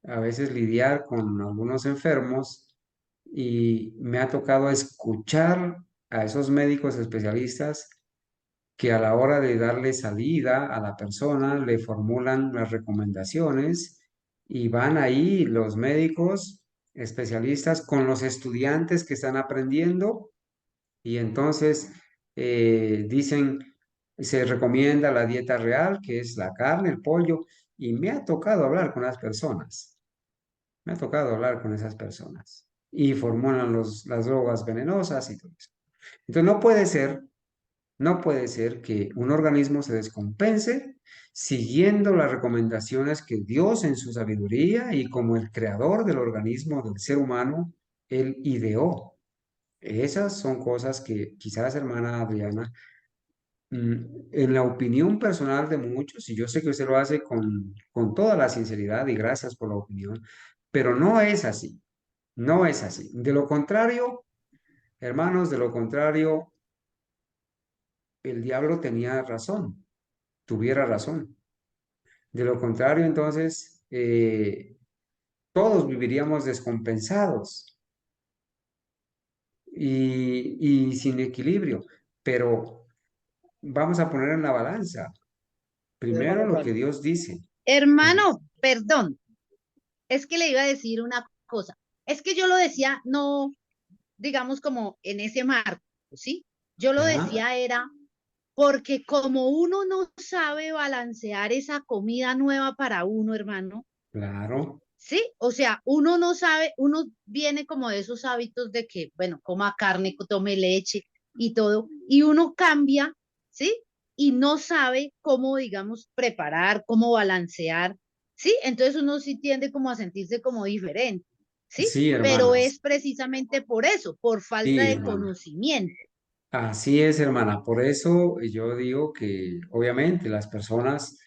a veces lidiar con algunos enfermos y me ha tocado escuchar a esos médicos especialistas que a la hora de darle salida a la persona le formulan las recomendaciones y van ahí los médicos especialistas con los estudiantes que están aprendiendo y entonces dicen, se recomienda la dieta real, que es la carne, el pollo, y me ha tocado hablar con las personas, me ha tocado hablar con esas personas y formulan las drogas venenosas y todo eso. Entonces no puede ser que un organismo se descompense siguiendo las recomendaciones que Dios en su sabiduría y como el creador del organismo del ser humano, él ideó. Esas son cosas que quizás, hermana Adriana, en la opinión personal de muchos, y yo sé que usted lo hace con toda la sinceridad y gracias por la opinión, pero no es así, no es así. De lo contrario, hermanos, de lo contrario, el diablo tenía razón, tuviera razón. De lo contrario, entonces, todos viviríamos descompensados y sin equilibrio, pero vamos a poner en la balanza. Primero lo que Dios dice. Hermano, perdón, es que le iba a decir una cosa. Es que yo lo decía, no, digamos como en ese marco, ¿sí? Yo lo ¿Ya? decía era porque como uno no sabe balancear esa comida nueva para uno, hermano, Claro, ¿sí? O sea, uno no sabe, uno viene como de esos hábitos de que, bueno, coma carne, tome leche y todo, y uno cambia, ¿sí? Y no sabe cómo, digamos, preparar, cómo balancear, ¿sí? Entonces uno sí tiende como a sentirse como diferente, ¿sí? sí, Pero hermana, es precisamente por eso, por falta sí, de hermana. conocimiento. Así es, hermana. Por eso yo digo que obviamente las personas,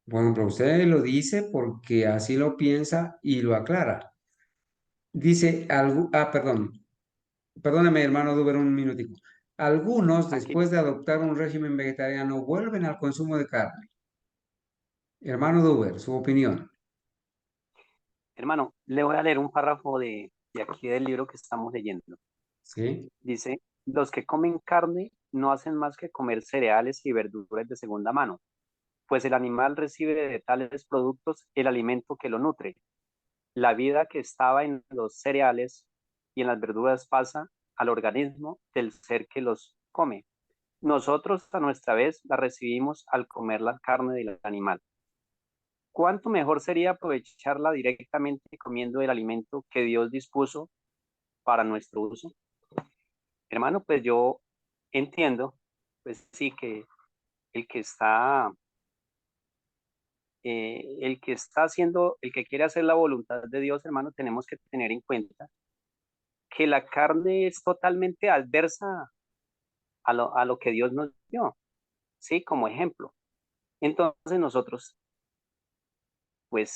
por ejemplo, usted lo dice porque así lo piensa y lo aclara. Dice algo, perdóneme, hermano Duber, un minutico. Algunos, Tranquilo. después de adoptar un régimen vegetariano, vuelven al consumo de carne. Hermano Duber, su opinión. Hermano, le voy a leer un párrafo de aquí del libro que estamos leyendo. ¿Sí? Dice, los que comen carne no hacen más que comer cereales y verduras de segunda mano, pues el animal recibe de tales productos el alimento que lo nutre. La vida que estaba en los cereales y en las verduras pasa al organismo del ser que los come. Nosotros, a nuestra vez, la recibimos al comer la carne del animal. ¿Cuánto mejor sería aprovecharla directamente comiendo el alimento que Dios dispuso para nuestro uso? Hermano, pues yo entiendo, pues sí, que el que está, el que está haciendo, el que quiere hacer la voluntad de Dios, hermano, tenemos que tener en cuenta que la carne es totalmente adversa a lo que Dios nos dio, ¿sí? Como ejemplo. Entonces nosotros, pues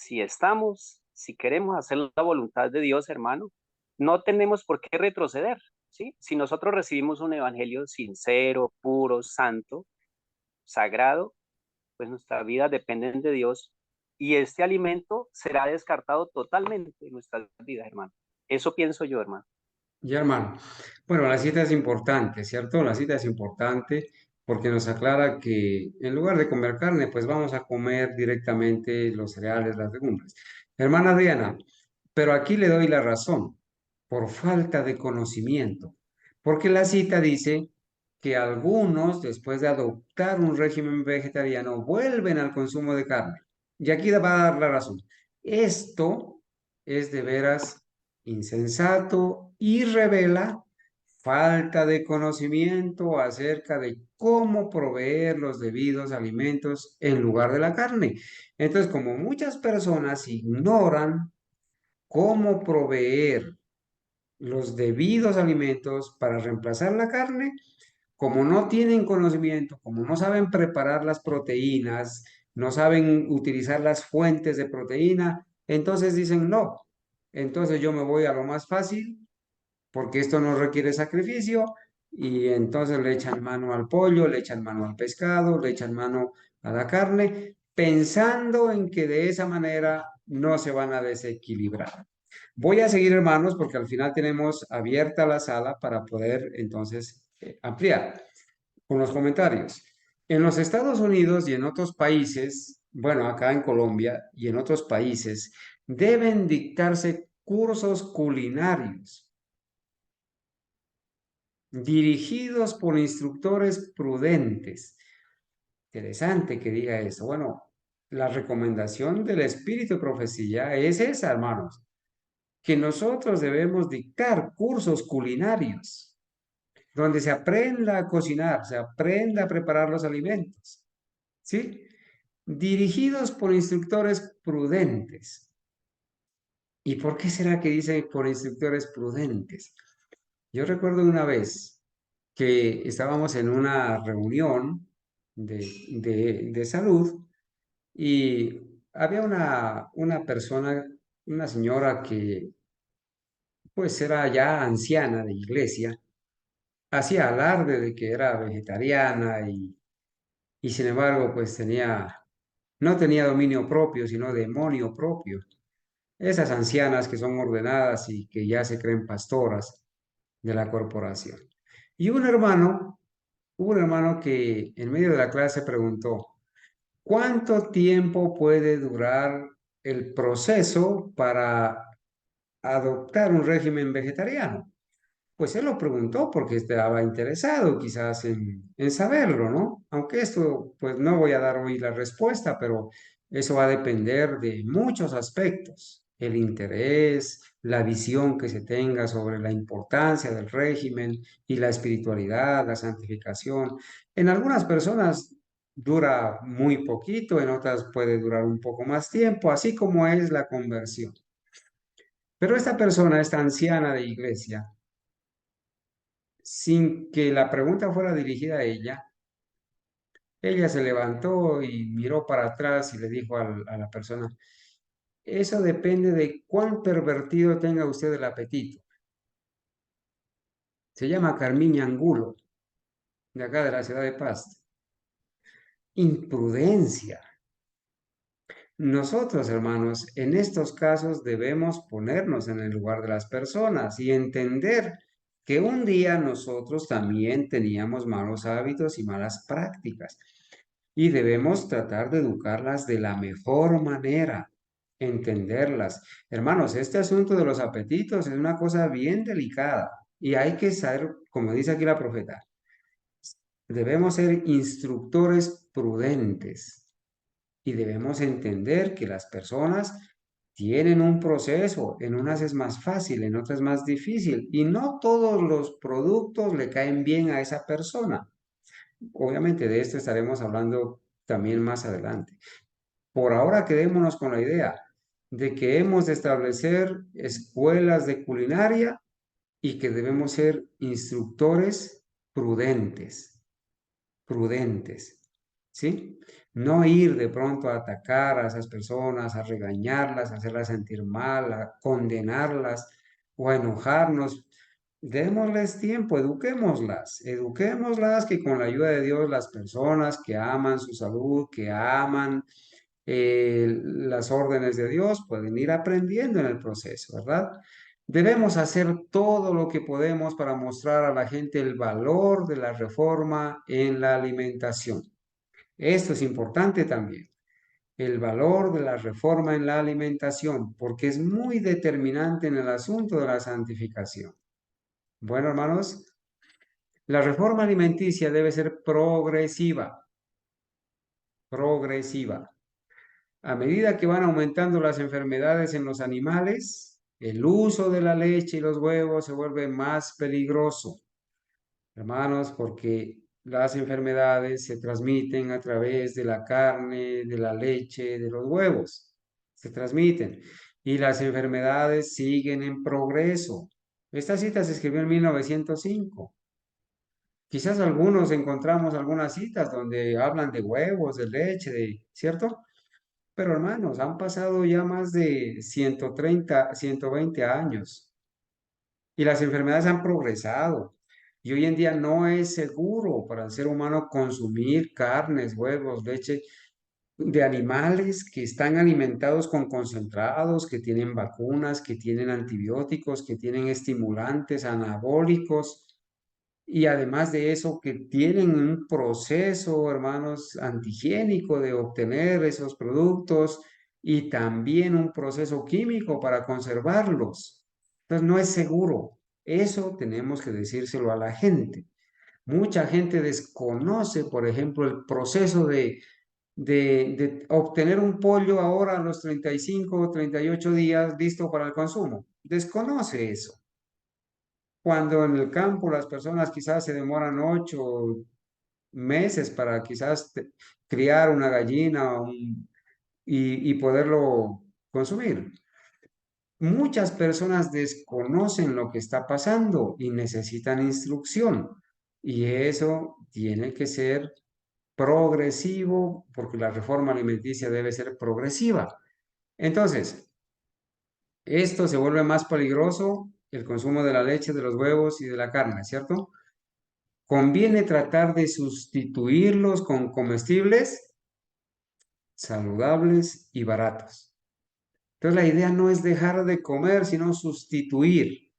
si queremos hacer la voluntad de Dios, hermano, no tenemos por qué retroceder, ¿sí? Si nosotros recibimos un evangelio sincero, puro, santo, sagrado, pues nuestras vidas dependen de Dios y este alimento será descartado totalmente en nuestras vidas, hermano. Eso pienso yo, hermano. Ya, hermano. Bueno, la cita es importante, ¿cierto? La cita es importante porque nos aclara que en lugar de comer carne, pues vamos a comer directamente los cereales, las legumbres. Hermana Diana, pero aquí le doy la razón, por falta de conocimiento, porque la cita dice que algunos, después de adoptar un régimen vegetariano, vuelven al consumo de carne. Y aquí va a dar la razón. Esto es de veras insensato y revela falta de conocimiento acerca de cómo proveer los debidos alimentos en lugar de la carne. Entonces, como muchas personas ignoran cómo proveer los debidos alimentos para reemplazar la carne, como no tienen conocimiento, como no saben preparar las proteínas, no saben utilizar las fuentes de proteína, entonces dicen no. Entonces yo me voy a lo más fácil porque esto no requiere sacrificio y entonces le echan mano al pollo, le echan mano al pescado, le echan mano a la carne, pensando en que de esa manera no se van a desequilibrar. Voy a seguir, hermanos, porque al final tenemos abierta la sala para poder entonces ampliar con los comentarios. En los Estados Unidos y en otros países, bueno, acá en Colombia y en otros países, deben dictarse cursos culinarios dirigidos por instructores prudentes. Interesante que diga eso. Bueno, la recomendación del Espíritu de Profecía es esa, hermanos, que nosotros debemos dictar cursos culinarios donde se aprenda a cocinar, se aprenda a preparar los alimentos, ¿sí? Dirigidos por instructores prudentes. ¿Y por qué será que dice por instructores prudentes? Yo recuerdo una vez que estábamos en una reunión de salud y había una persona, una señora que pues era ya anciana de iglesia, hacía alarde de que era vegetariana y sin embargo pues no tenía dominio propio, sino demonio propio. Esas ancianas que son ordenadas y que ya se creen pastoras de la corporación. Y hubo un hermano que en medio de la clase preguntó, ¿cuánto tiempo puede durar el proceso para adoptar un régimen vegetariano? Pues él lo preguntó porque estaba interesado quizás en saberlo, ¿no? Aunque esto, pues no voy a dar hoy la respuesta, pero eso va a depender de muchos aspectos, el interés, la visión que se tenga sobre la importancia del régimen y la espiritualidad, la santificación. En algunas personas dura muy poquito, en otras puede durar un poco más tiempo, así como es la conversión. Pero esta persona, esta anciana de iglesia, sin que la pregunta fuera dirigida a ella se levantó y miró para atrás y le dijo a la persona, eso depende de cuán pervertido tenga usted el apetito. Se llama Carmiña Angulo, de acá de la ciudad de Pasto. Imprudencia. Nosotros, hermanos, en estos casos debemos ponernos en el lugar de las personas y entender que un día nosotros también teníamos malos hábitos y malas prácticas y debemos tratar de educarlas de la mejor manera, entenderlas. Hermanos, este asunto de los apetitos es una cosa bien delicada y hay que saber, como dice aquí la profeta, debemos ser instructores prudentes y debemos entender que las personas tienen un proceso, en unas es más fácil, en otras más difícil, y no todos los productos le caen bien a esa persona. Obviamente de esto estaremos hablando también más adelante. Por ahora quedémonos con la idea de que hemos de establecer escuelas de culinaria y que debemos ser instructores prudentes, prudentes, ¿sí? No ir de pronto a atacar a esas personas, a regañarlas, a hacerlas sentir mal, a condenarlas o a enojarnos. Démosles tiempo, eduquémoslas que con la ayuda de Dios las personas que aman su salud, que aman las órdenes de Dios, pueden ir aprendiendo en el proceso, ¿verdad? Debemos hacer todo lo que podemos para mostrar a la gente el valor de la reforma en la alimentación. Esto es importante también, el valor de la reforma en la alimentación, porque es muy determinante en el asunto de la santificación. Bueno, hermanos, la reforma alimenticia debe ser progresiva, progresiva. A medida que van aumentando las enfermedades en los animales, el uso de la leche y los huevos se vuelve más peligroso, hermanos, porque las enfermedades se transmiten a través de la carne, de la leche, de los huevos. Se transmiten. Y las enfermedades siguen en progreso. Esta cita se escribió en 1905. Quizás algunos encontramos algunas citas donde hablan de huevos, de leche, ¿cierto? Pero hermanos, han pasado ya más de 130, 120 años y las enfermedades han progresado. Y hoy en día no es seguro para el ser humano consumir carnes, huevos, leche de animales que están alimentados con concentrados, que tienen vacunas, que tienen antibióticos, que tienen estimulantes anabólicos y además de eso que tienen un proceso, hermanos, antihigiénico de obtener esos productos y también un proceso químico para conservarlos. Entonces no es seguro. Eso tenemos que decírselo a la gente. Mucha gente desconoce, por ejemplo, el proceso de obtener un pollo ahora a los 35 o 38 días listo para el consumo. Desconoce eso. Cuando en el campo las personas quizás se demoran 8 meses para quizás criar una gallina y poderlo consumir. Muchas personas desconocen lo que está pasando y necesitan instrucción. Y eso tiene que ser progresivo porque la reforma alimenticia debe ser progresiva. Entonces, esto se vuelve más peligroso, el consumo de la leche, de los huevos y de la carne, ¿cierto? Conviene tratar de sustituirlos con comestibles saludables y baratos. Entonces la idea no es dejar de comer, sino sustituir.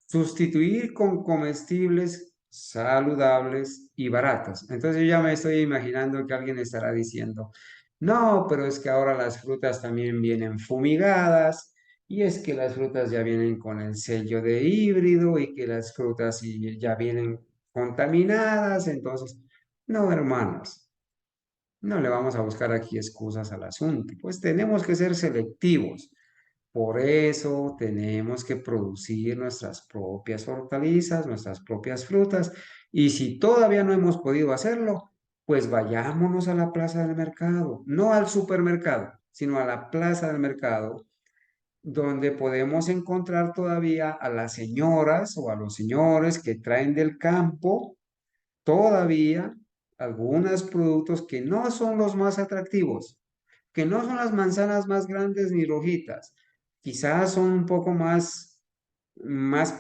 Sustituir con comestibles saludables y baratos. Entonces yo ya me estoy imaginando que alguien estará diciendo, no, pero es que ahora las frutas también vienen fumigadas y es que las frutas ya vienen con el sello de híbrido y que las frutas ya vienen contaminadas. Entonces, no, hermanos, no le vamos a buscar aquí excusas al asunto. Pues tenemos que ser selectivos. Por eso tenemos que producir nuestras propias hortalizas, nuestras propias frutas. Y si todavía no hemos podido hacerlo, pues vayámonos a la plaza del mercado, no al supermercado, sino a la plaza del mercado, donde podemos encontrar todavía a las señoras o a los señores que traen del campo todavía algunos productos que no son los más atractivos, que no son las manzanas más grandes ni rojitas, quizás son un poco más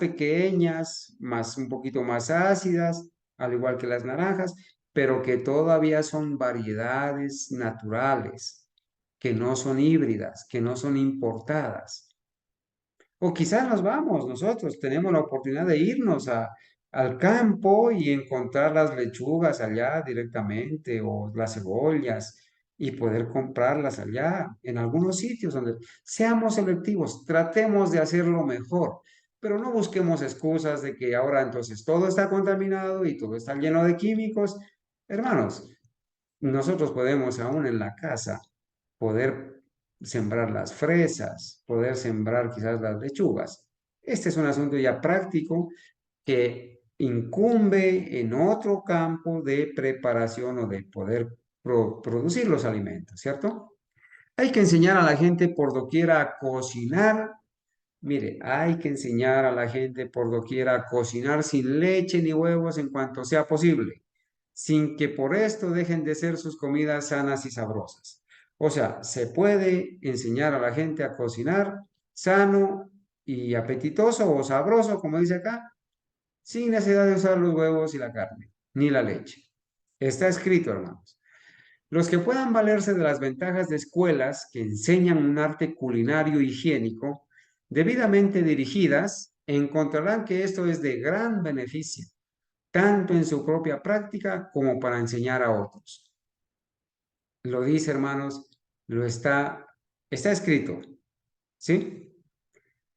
pequeñas, un poquito más ácidas, al igual que las naranjas, pero que todavía son variedades naturales, que no son híbridas, que no son importadas. O quizás nos vamos, nosotros tenemos la oportunidad de irnos al campo y encontrar las lechugas allá directamente o las cebollas y poder comprarlas allá en algunos sitios donde seamos selectivos, tratemos de hacerlo mejor, pero no busquemos excusas de que ahora entonces todo está contaminado y todo está lleno de químicos. Hermanos, nosotros podemos aún en la casa poder sembrar las fresas, poder sembrar quizás las lechugas. Este es un asunto ya práctico que incumbe en otro campo de preparación o de poder producir los alimentos, ¿cierto? Hay que enseñar a la gente por doquier a cocinar. Mire, hay que enseñar a la gente por doquier a cocinar sin leche ni huevos en cuanto sea posible, sin que por esto dejen de ser sus comidas sanas y sabrosas. O sea, se puede enseñar a la gente a cocinar sano y apetitoso o sabroso, como dice acá, sin necesidad de usar los huevos y la carne, ni la leche. Está escrito, hermanos. Los que puedan valerse de las ventajas de escuelas que enseñan un arte culinario higiénico, debidamente dirigidas, encontrarán que esto es de gran beneficio, tanto en su propia práctica como para enseñar a otros. Lo dice, hermanos, está escrito, ¿sí?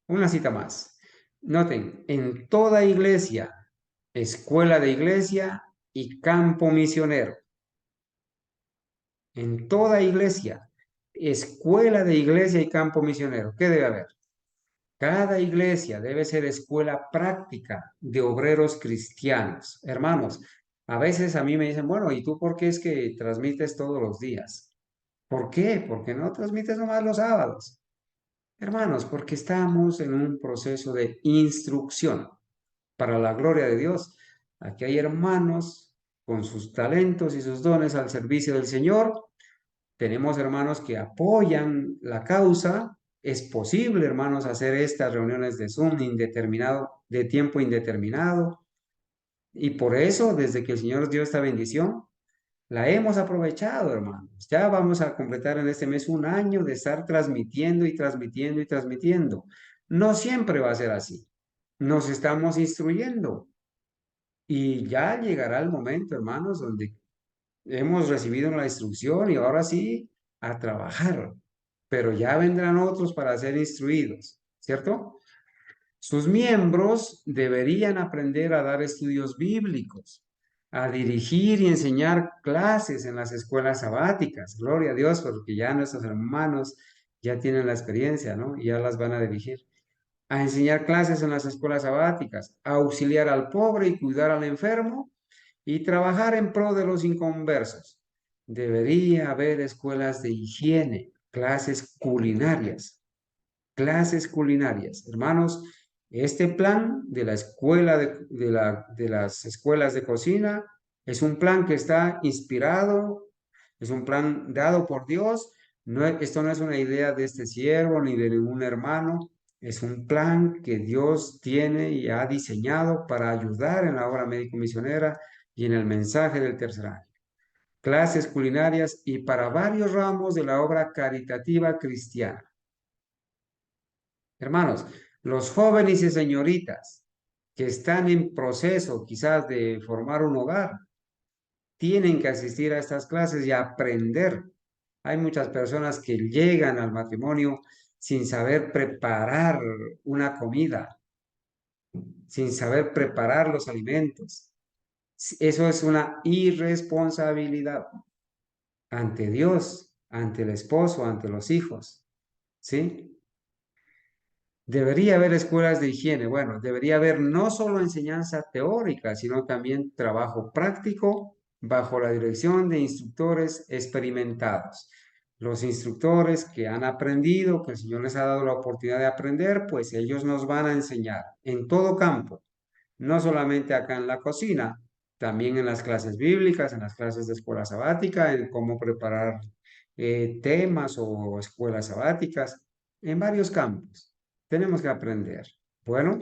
Una cita más. Noten, en toda iglesia, escuela de iglesia y campo misionero. En toda iglesia, escuela de iglesia y campo misionero. ¿Qué debe haber? Cada iglesia debe ser escuela práctica de obreros cristianos. Hermanos, a veces a mí me dicen, bueno, ¿y tú por qué es que transmites todos los días? ¿Por qué? Porque no transmites nomás los sábados. Hermanos, porque estamos en un proceso de instrucción para la gloria de Dios. Aquí hay hermanos con sus talentos y sus dones al servicio del Señor. Tenemos hermanos que apoyan la causa. Es posible, hermanos, hacer estas reuniones de Zoom indeterminado, de tiempo indeterminado. Y por eso, desde que el Señor nos dio esta bendición, la hemos aprovechado, hermanos. Ya vamos a completar en este mes un año de estar transmitiendo y transmitiendo y transmitiendo. No siempre va a ser así. Nos estamos instruyendo y ya llegará el momento, hermanos, donde hemos recibido la instrucción y ahora sí a trabajar. Pero ya vendrán otros para ser instruidos, ¿cierto? Sus miembros deberían aprender a dar estudios bíblicos, a dirigir y enseñar clases en las escuelas sabáticas. Gloria a Dios, porque ya nuestros hermanos ya tienen la experiencia, ¿no? Y ya las van a dirigir. A enseñar clases en las escuelas sabáticas, a auxiliar al pobre y cuidar al enfermo y trabajar en pro de los inconversos. Debería haber escuelas de higiene, clases culinarias. Hermanos, este plan de la escuela de las escuelas de cocina es un plan que está inspirado, es un plan dado por Dios. No, esto no es una idea de este siervo ni de ningún hermano. Es un plan que Dios tiene y ha diseñado para ayudar en la obra médico-misionera y en el mensaje del tercer año. Clases culinarias y para varios ramos de la obra caritativa cristiana. Hermanos, los jóvenes y señoritas que están en proceso quizás de formar un hogar, tienen que asistir a estas clases y aprender. Hay muchas personas que llegan al matrimonio sin saber preparar una comida, sin saber preparar los alimentos. Eso es una irresponsabilidad ante Dios, ante el esposo, ante los hijos, ¿sí? Debería haber escuelas de higiene. Bueno, debería haber no solo enseñanza teórica, sino también trabajo práctico bajo la dirección de instructores experimentados. Los instructores que han aprendido, que el Señor les ha dado la oportunidad de aprender, pues ellos nos van a enseñar en todo campo, no solamente acá en la cocina, también en las clases bíblicas, en las clases de escuela sabática, en cómo preparar temas o escuelas sabáticas, en varios campos. Tenemos que aprender. Bueno,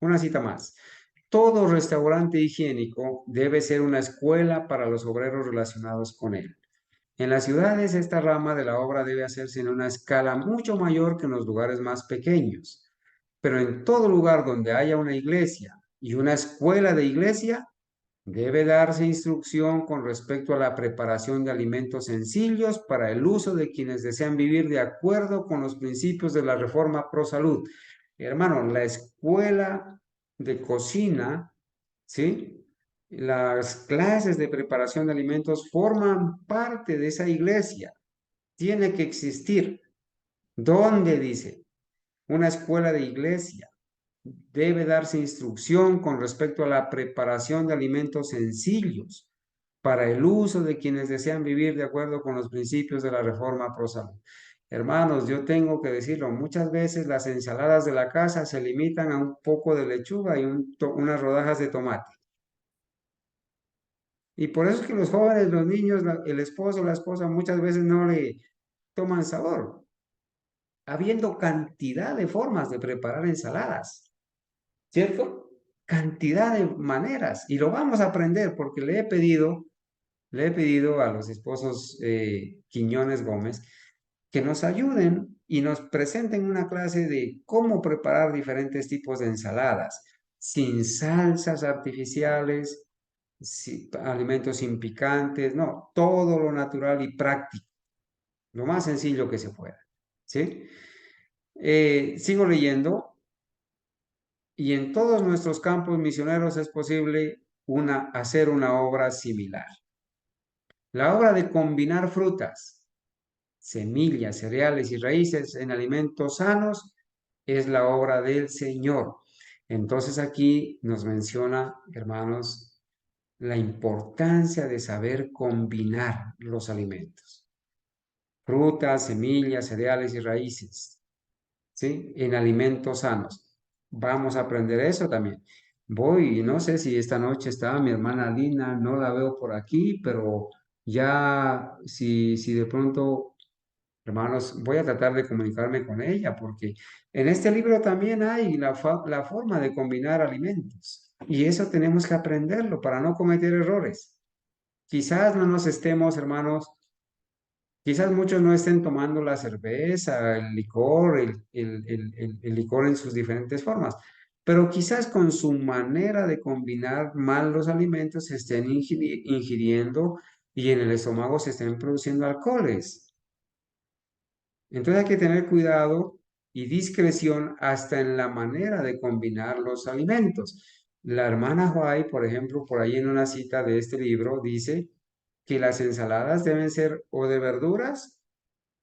una cita más. Todo restaurante higiénico debe ser una escuela para los obreros relacionados con él. En las ciudades, esta rama de la obra debe hacerse en una escala mucho mayor que en los lugares más pequeños. Pero en todo lugar donde haya una iglesia y una escuela de iglesia, debe darse instrucción con respecto a la preparación de alimentos sencillos para el uso de quienes desean vivir de acuerdo con los principios de la reforma pro salud. Hermano, la escuela de cocina, ¿sí? Las clases de preparación de alimentos forman parte de esa iglesia. Tiene que existir. ¿Dónde dice? Una escuela de iglesia. Debe darse instrucción con respecto a la preparación de alimentos sencillos para el uso de quienes desean vivir de acuerdo con los principios de la reforma pro salud. Hermanos, yo tengo que decirlo, muchas veces las ensaladas de la casa se limitan a un poco de lechuga y unas rodajas de tomate. Y por eso es que los jóvenes, los niños, el esposo, la esposa muchas veces no le toman sabor, habiendo cantidad de formas de preparar ensaladas, ¿cierto? Cantidad de maneras. Y lo vamos a aprender porque le he pedido a los esposos Quiñones Gómez que nos ayuden y nos presenten una clase de cómo preparar diferentes tipos de ensaladas, sin salsas artificiales, alimentos sin picantes, no, todo lo natural y práctico, lo más sencillo que se pueda, ¿sí? Sigo leyendo. Y en todos nuestros campos misioneros es posible hacer una obra similar. La obra de combinar frutas, semillas, cereales y raíces en alimentos sanos es la obra del Señor. Entonces aquí nos menciona, hermanos, la importancia de saber combinar los alimentos. Frutas, semillas, cereales y raíces, ¿sí? En alimentos sanos. Vamos a aprender eso también. Voy, no sé si esta noche está mi hermana Lina, no la veo por aquí, pero ya si de pronto, hermanos, voy a tratar de comunicarme con ella, porque en este libro también hay la forma de combinar alimentos. Y eso tenemos que aprenderlo para no cometer errores. Quizás no nos estemos, hermanos, quizás muchos no estén tomando la cerveza, el licor, el licor en sus diferentes formas, pero quizás con su manera de combinar mal los alimentos se estén ingiriendo y en el estómago se estén produciendo alcoholes. Entonces hay que tener cuidado y discreción hasta en la manera de combinar los alimentos. La hermana White, por ejemplo, por ahí en una cita de este libro, dice que las ensaladas deben ser o de verduras,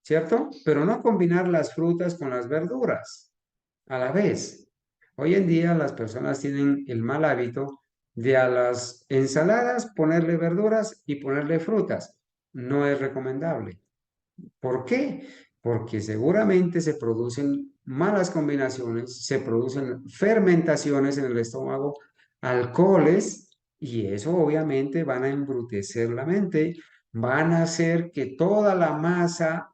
¿cierto? Pero no combinar las frutas con las verduras a la vez. Hoy en día las personas tienen el mal hábito de a las ensaladas ponerle verduras y ponerle frutas. No es recomendable. ¿Por qué? Porque seguramente se producen malas combinaciones, se producen fermentaciones en el estómago, alcoholes, y eso obviamente van a embrutecer la mente, van a hacer que toda la masa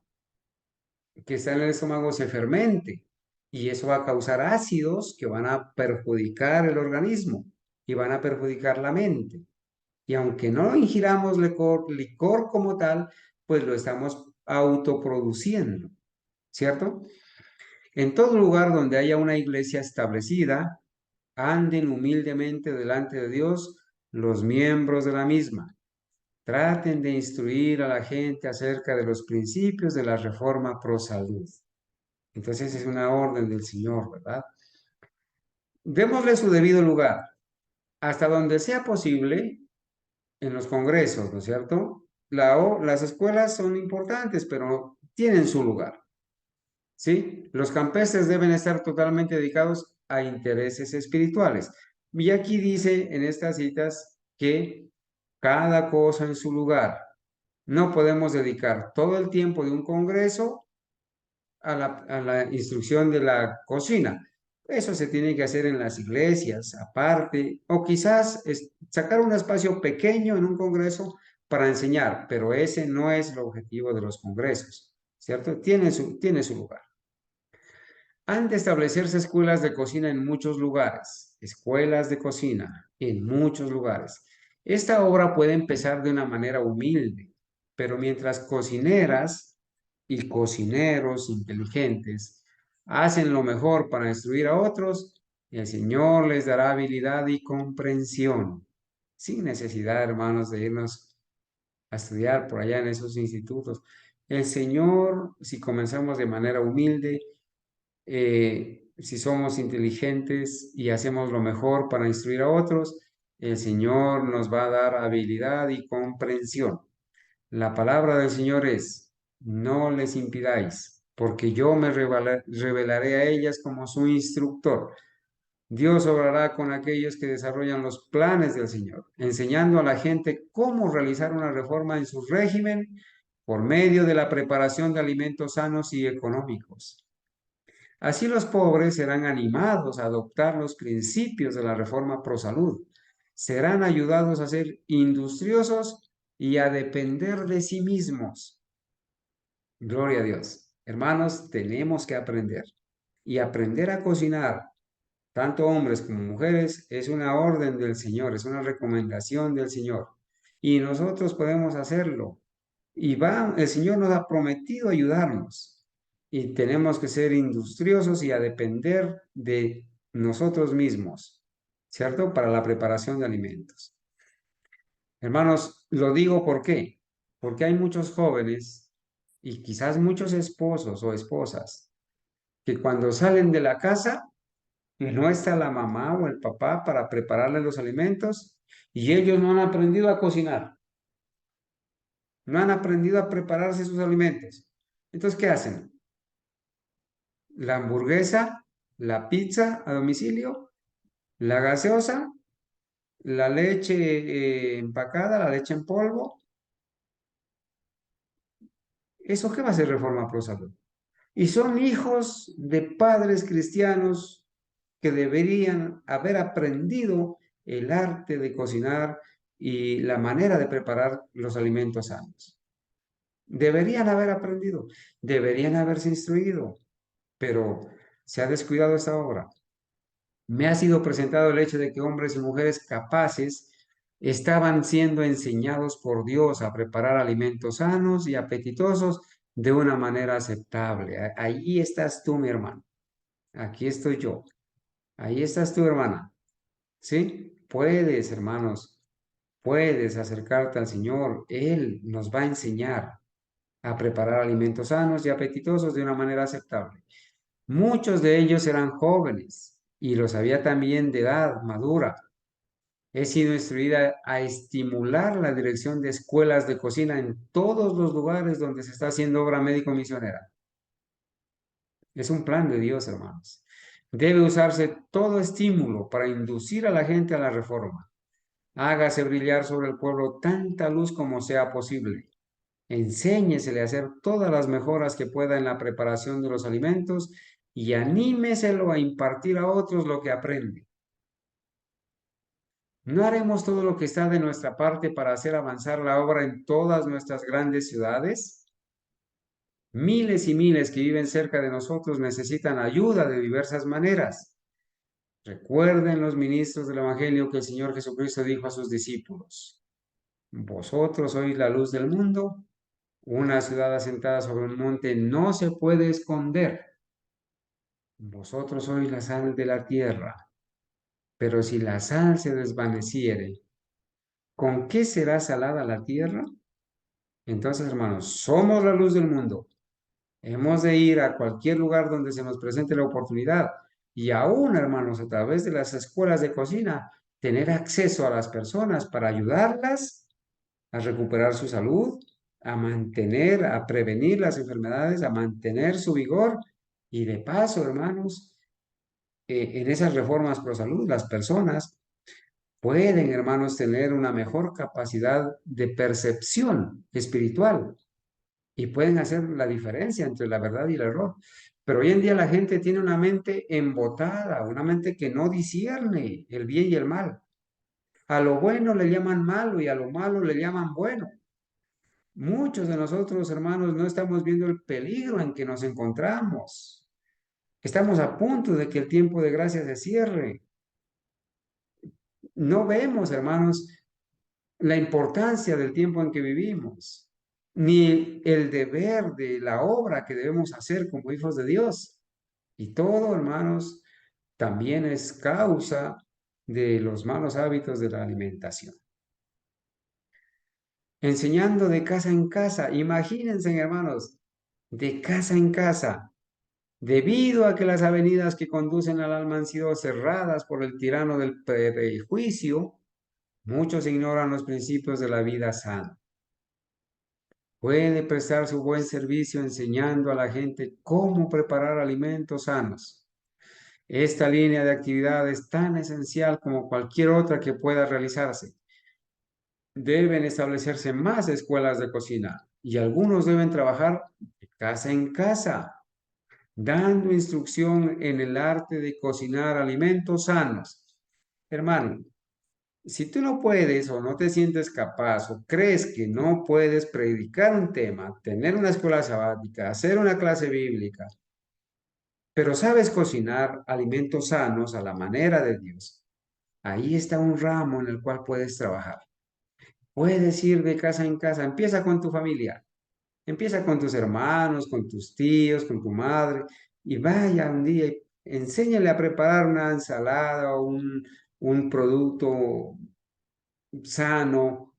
que está en el estómago se fermente, y eso va a causar ácidos que van a perjudicar el organismo y van a perjudicar la mente. Y aunque no ingiramos licor como tal, pues lo estamos autoproduciendo, ¿cierto? En todo lugar donde haya una iglesia establecida, anden humildemente delante de Dios los miembros de la misma. Traten de instruir a la gente acerca de los principios de la reforma pro salud. Entonces es una orden del Señor, ¿verdad? Démosle su debido lugar, hasta donde sea posible, en los congresos, ¿no es cierto? Las escuelas son importantes, pero tienen su lugar, ¿sí? Los campestres deben estar totalmente dedicados a intereses espirituales. Y aquí dice en estas citas que cada cosa en su lugar. No podemos dedicar todo el tiempo de un congreso a la instrucción de la cocina. Eso se tiene que hacer en las iglesias, aparte, o quizás sacar un espacio pequeño en un congreso para enseñar, pero ese no es el objetivo de los congresos, ¿cierto? Tiene su lugar. Han de establecerse escuelas de cocina en muchos lugares, escuelas de cocina en muchos lugares. Esta obra puede empezar de una manera humilde, pero mientras cocineras y cocineros inteligentes hacen lo mejor para instruir a otros, el Señor les dará habilidad y comprensión, sin necesidad, hermanos, de irnos a estudiar por allá en esos institutos. El Señor, si comenzamos de manera humilde, si somos inteligentes y hacemos lo mejor para instruir a otros, el Señor nos va a dar habilidad y comprensión. La palabra del Señor es, no les impidáis, porque yo me revelaré a ellas como su instructor. Dios obrará con aquellos que desarrollan los planes del Señor, enseñando a la gente cómo realizar una reforma en su régimen por medio de la preparación de alimentos sanos y económicos. Así los pobres serán animados a adoptar los principios de la reforma pro salud, serán ayudados a ser industriosos y a depender de sí mismos. Gloria a Dios. Hermanos, tenemos que aprender. Y aprender a cocinar, tanto hombres como mujeres, es una orden del Señor, es una recomendación del Señor. Y nosotros podemos hacerlo. Y el Señor nos ha prometido ayudarnos. Y tenemos que ser industriosos y a depender de nosotros mismos, ¿cierto? Para la preparación de alimentos. Hermanos, lo digo ¿por qué? Porque hay muchos jóvenes y quizás muchos esposos o esposas que cuando salen de la casa no está la mamá o el papá para prepararles los alimentos y ellos no han aprendido a cocinar, no han aprendido a prepararse sus alimentos. Entonces, ¿qué hacen? La hamburguesa, la pizza a domicilio, la gaseosa, la leche empacada, la leche en polvo. ¿Eso qué va a ser reforma pro salud? Y son hijos de padres cristianos que deberían haber aprendido el arte de cocinar y la manera de preparar los alimentos sanos. Deberían haber aprendido, deberían haberse instruido, pero se ha descuidado esta obra. Me ha sido presentado el hecho de que hombres y mujeres capaces estaban siendo enseñados por Dios a preparar alimentos sanos y apetitosos de una manera aceptable. Ahí estás tú, mi hermano. Aquí estoy yo. Ahí estás tú, hermana. ¿Sí? Puedes, hermanos, puedes acercarte al Señor. Él nos va a enseñar a preparar alimentos sanos y apetitosos de una manera aceptable. Muchos de ellos eran jóvenes y los había también de edad madura. He sido instruida a estimular la dirección de escuelas de cocina en todos los lugares donde se está haciendo obra médico-misionera. Es un plan de Dios, hermanos. Debe usarse todo estímulo para inducir a la gente a la reforma. Hágase brillar sobre el pueblo tanta luz como sea posible. Enséñesele a hacer todas las mejoras que pueda en la preparación de los alimentos y anímeselo a impartir a otros lo que aprende. ¿No haremos todo lo que está de nuestra parte para hacer avanzar la obra en todas nuestras grandes ciudades? Miles y miles que viven cerca de nosotros necesitan ayuda de diversas maneras. Recuerden los ministros del Evangelio que el Señor Jesucristo dijo a sus discípulos: vosotros sois la luz del mundo. Una ciudad asentada sobre un monte no se puede esconder. Vosotros sois la sal de la tierra. Pero si la sal se desvaneciere, ¿con qué será salada la tierra? Entonces, hermanos, somos la luz del mundo. Hemos de ir a cualquier lugar donde se nos presente la oportunidad y aún, hermanos, a través de las escuelas de cocina, tener acceso a las personas para ayudarlas a recuperar su salud, a mantener, a prevenir las enfermedades, a mantener su vigor y de paso, hermanos, en esas reformas pro salud, las personas pueden, hermanos, tener una mejor capacidad de percepción espiritual y pueden hacer la diferencia entre la verdad y el error. Pero hoy en día la gente tiene una mente embotada, una mente que no discierne el bien y el mal. A lo bueno le llaman malo y a lo malo le llaman bueno. Muchos de nosotros, hermanos, no estamos viendo el peligro en que nos encontramos. Estamos a punto de que el tiempo de gracia se cierre. No vemos, hermanos, la importancia del tiempo en que vivimos, ni el deber de la obra que debemos hacer como hijos de Dios. Y todo, hermanos, también es causa de los malos hábitos de la alimentación. Enseñando de casa en casa, imagínense, hermanos, de casa en casa, debido a que las avenidas que conducen al alma han sido cerradas por el tirano del prejuicio, muchos ignoran los principios de la vida sana. Puede prestar su buen servicio enseñando a la gente cómo preparar alimentos sanos. Esta línea de actividad es tan esencial como cualquier otra que pueda realizarse. Deben establecerse más escuelas de cocina y algunos deben trabajar de casa en casa, dando instrucción en el arte de cocinar alimentos sanos. Hermano, si tú no puedes o no te sientes capaz o crees que no puedes predicar un tema, tener una escuela sabática, hacer una clase bíblica, pero sabes cocinar alimentos sanos a la manera de Dios, ahí está un ramo en el cual puedes trabajar. Puedes ir de casa en casa, empieza con tu familia, empieza con tus hermanos, con tus tíos, con tu madre, y vaya un día y enséñale a preparar una ensalada o un producto sano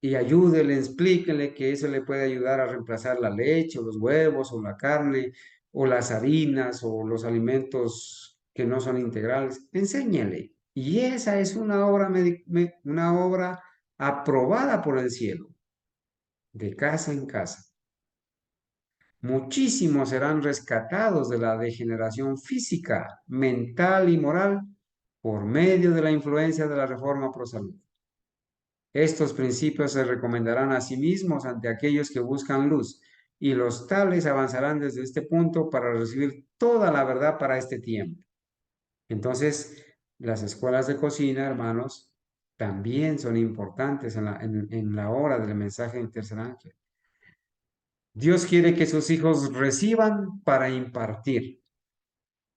y ayúdele, explíquenle que eso le puede ayudar a reemplazar la leche o los huevos o la carne o las harinas o los alimentos que no son integrales. Enséñele. Y esa es una obra aprobada por el cielo, de casa en casa. Muchísimos serán rescatados de la degeneración física, mental y moral por medio de la influencia de la reforma pro salud. Estos principios se recomendarán a sí mismos ante aquellos que buscan luz, y los tales avanzarán desde este punto para recibir toda la verdad para este tiempo. Entonces, las escuelas de cocina, hermanos, también son importantes en la hora del mensaje del tercer ángel. Dios quiere que sus hijos reciban para impartir.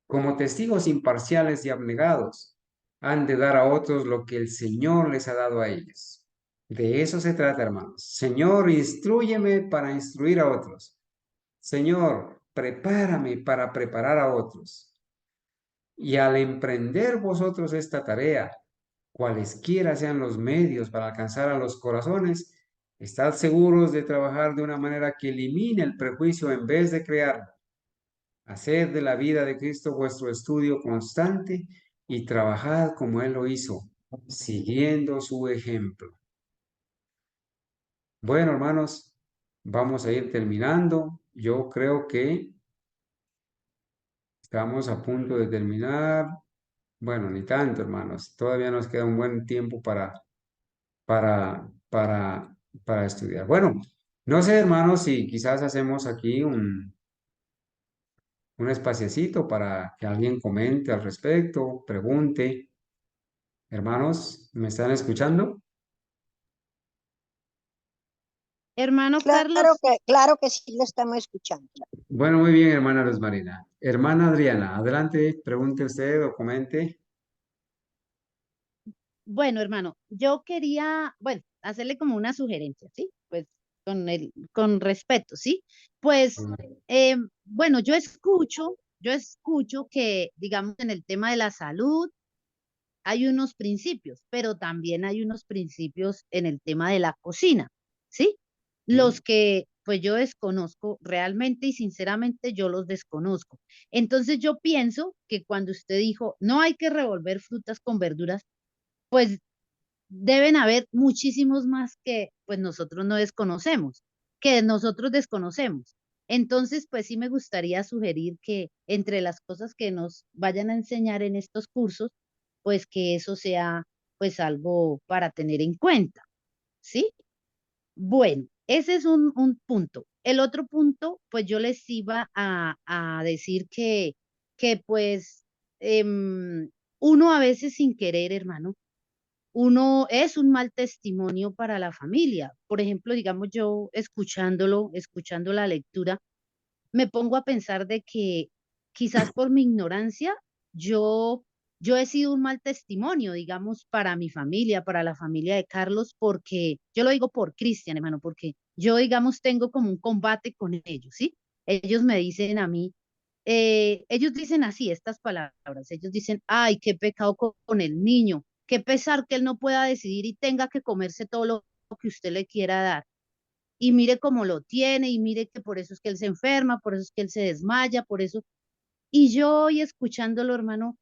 como testigos imparciales y abnegados, han de dar a otros lo que el Señor les ha dado a ellos. De eso se trata, hermanos. Señor, instrúyeme para instruir a otros. Señor, prepárame para preparar a otros. Y al emprender vosotros esta tarea, cualesquiera sean los medios para alcanzar a los corazones, estad seguros de trabajar de una manera que elimine el prejuicio en vez de crearlo. Haced de la vida de Cristo vuestro estudio constante y trabajad como Él lo hizo, siguiendo su ejemplo. Bueno, hermanos, vamos a ir terminando. Yo creo que estamos a punto de terminar. Bueno, ni tanto, hermanos. Todavía nos queda un buen tiempo para, para, para estudiar. Bueno, no sé, hermanos, si quizás hacemos aquí un espaciecito para que alguien comente al respecto, pregunte. Hermanos, ¿me están escuchando? Hermano Carlos, Claro que sí lo estamos escuchando. Bueno, muy bien, hermana Luz Marina. Hermana Adriana, adelante, pregunte usted o comente. bueno, hermano, yo quería, bueno, hacerle como una sugerencia, ¿sí? Pues con respeto, ¿sí? Pues, bueno, yo escucho que, digamos, en el tema de la salud hay unos principios, pero también hay unos principios en el tema de la cocina, ¿sí? Los que, pues yo desconozco realmente y sinceramente yo los desconozco. Entonces yo pienso que cuando usted dijo, no hay que revolver frutas con verduras, pues deben haber muchísimos más que pues nosotros no desconocemos, que nosotros desconocemos. Entonces, pues sí me gustaría sugerir que entre las cosas que nos vayan a enseñar en estos cursos, pues que eso sea pues algo para tener en cuenta, ¿sí? Bueno, ese es un punto. El otro punto, pues yo les iba a decir que pues uno a veces sin querer, hermano, uno es un mal testimonio para la familia. Por ejemplo, digamos yo escuchando la lectura, me pongo a pensar de que quizás por mi ignorancia, yo, yo he sido un mal testimonio, digamos, para mi familia, para la familia de Carlos, porque yo lo digo por Cristian, hermano, porque yo, digamos, tengo como un combate con ellos, ¿sí? Ellos me dicen a mí, ellos dicen así estas palabras, ellos dicen, ay, qué pecado con el niño, qué pesar que él no pueda decidir y tenga que comerse todo lo que usted le quiera dar y mire cómo lo tiene y mire que por eso es que él se enferma, por eso es que él se desmaya, por eso. Y yo hoy escuchándolo, hermano,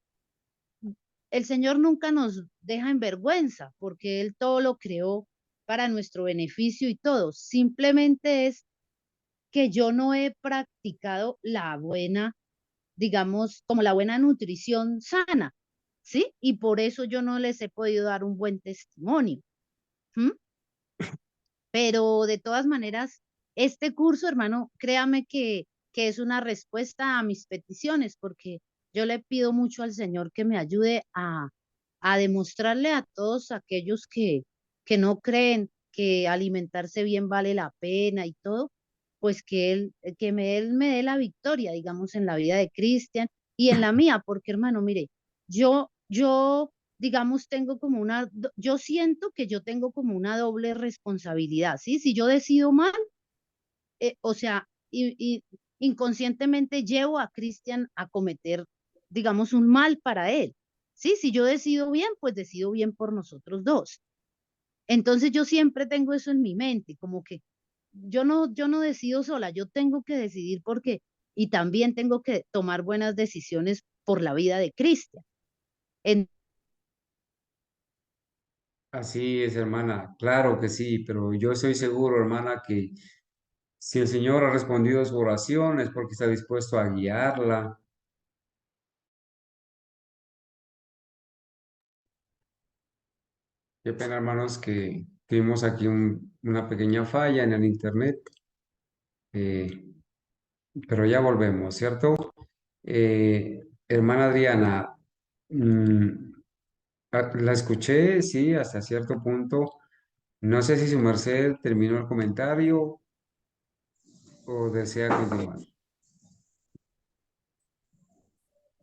el Señor nunca nos deja en vergüenza porque Él todo lo creó para nuestro beneficio y todo. Simplemente es que yo no he practicado la buena, digamos, como la buena nutrición sana, ¿sí? Y por eso yo no les he podido dar un buen testimonio. ¿Mm? Pero de todas maneras, este curso, hermano, créame que es una respuesta a mis peticiones, porque yo le pido mucho al Señor que me ayude a demostrarle a todos aquellos que no creen que alimentarse bien vale la pena y todo, pues Él me dé la victoria, digamos, en la vida de Cristian y en la mía, porque hermano, mire, yo digamos, tengo como yo siento que yo tengo como una doble responsabilidad, ¿sí? Si yo decido mal, o sea, y inconscientemente llevo a Cristian a cometer, digamos, un mal para él, ¿sí? Si yo decido bien, pues decido bien por nosotros dos. Entonces yo siempre tengo eso en mi mente, como que yo no decido sola, yo tengo que decidir porque, y también tengo que tomar buenas decisiones por la vida de Cristian. Así es, hermana. Claro que sí, pero yo estoy seguro, hermana, que si el Señor ha respondido a su oración es porque está dispuesto a guiarla. Qué pena, hermanos, que tuvimos aquí una pequeña falla en el internet, eh, pero ya volvemos, ¿cierto? Hermana Adriana, mm, la escuché, sí, hasta cierto punto. No sé si su merced terminó el comentario o desea continuar.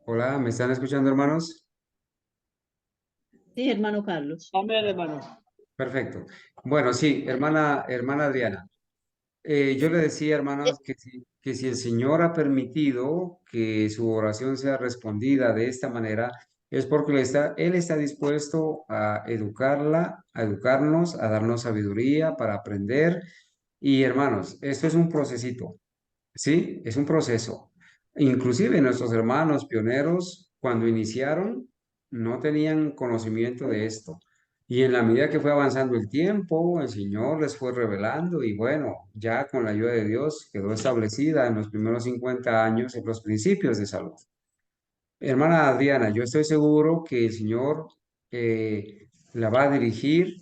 Hola, ¿me están escuchando, hermanos? Sí, hermano Carlos. Amén, hermano. Perfecto. Bueno, sí, hermana Adriana. Yo le decía, Eh, hermanos, que si el Señor ha permitido que su oración sea respondida de esta manera, es porque Él está dispuesto a educarla, a educarnos, a darnos sabiduría para aprender. Y hermanos, esto es un procesito. Sí, es un proceso. Inclusive nuestros hermanos pioneros, cuando iniciaron, no tenían conocimiento de esto. Y en la medida que fue avanzando el tiempo, el Señor les fue revelando y bueno, ya con la ayuda de Dios quedó establecida en los primeros 50 años en los principios de salud. Hermana Adriana, yo estoy seguro que el Señor la va a dirigir,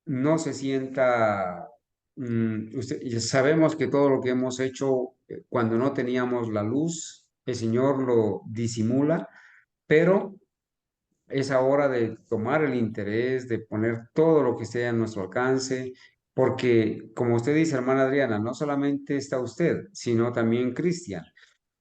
no se sienta, y sabemos que todo lo que hemos hecho cuando no teníamos la luz, el Señor lo disimula, pero es ahora de tomar el interés, de poner todo lo que esté a nuestro alcance, porque como usted dice, hermana Adriana, no solamente está usted, sino también Cristian.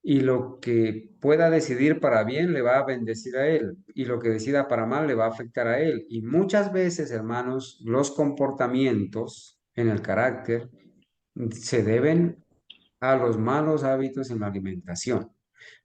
Y lo que pueda decidir para bien le va a bendecir a él, y lo que decida para mal le va a afectar a él. Y muchas veces, hermanos, los comportamientos en el carácter se deben a los malos hábitos en la alimentación,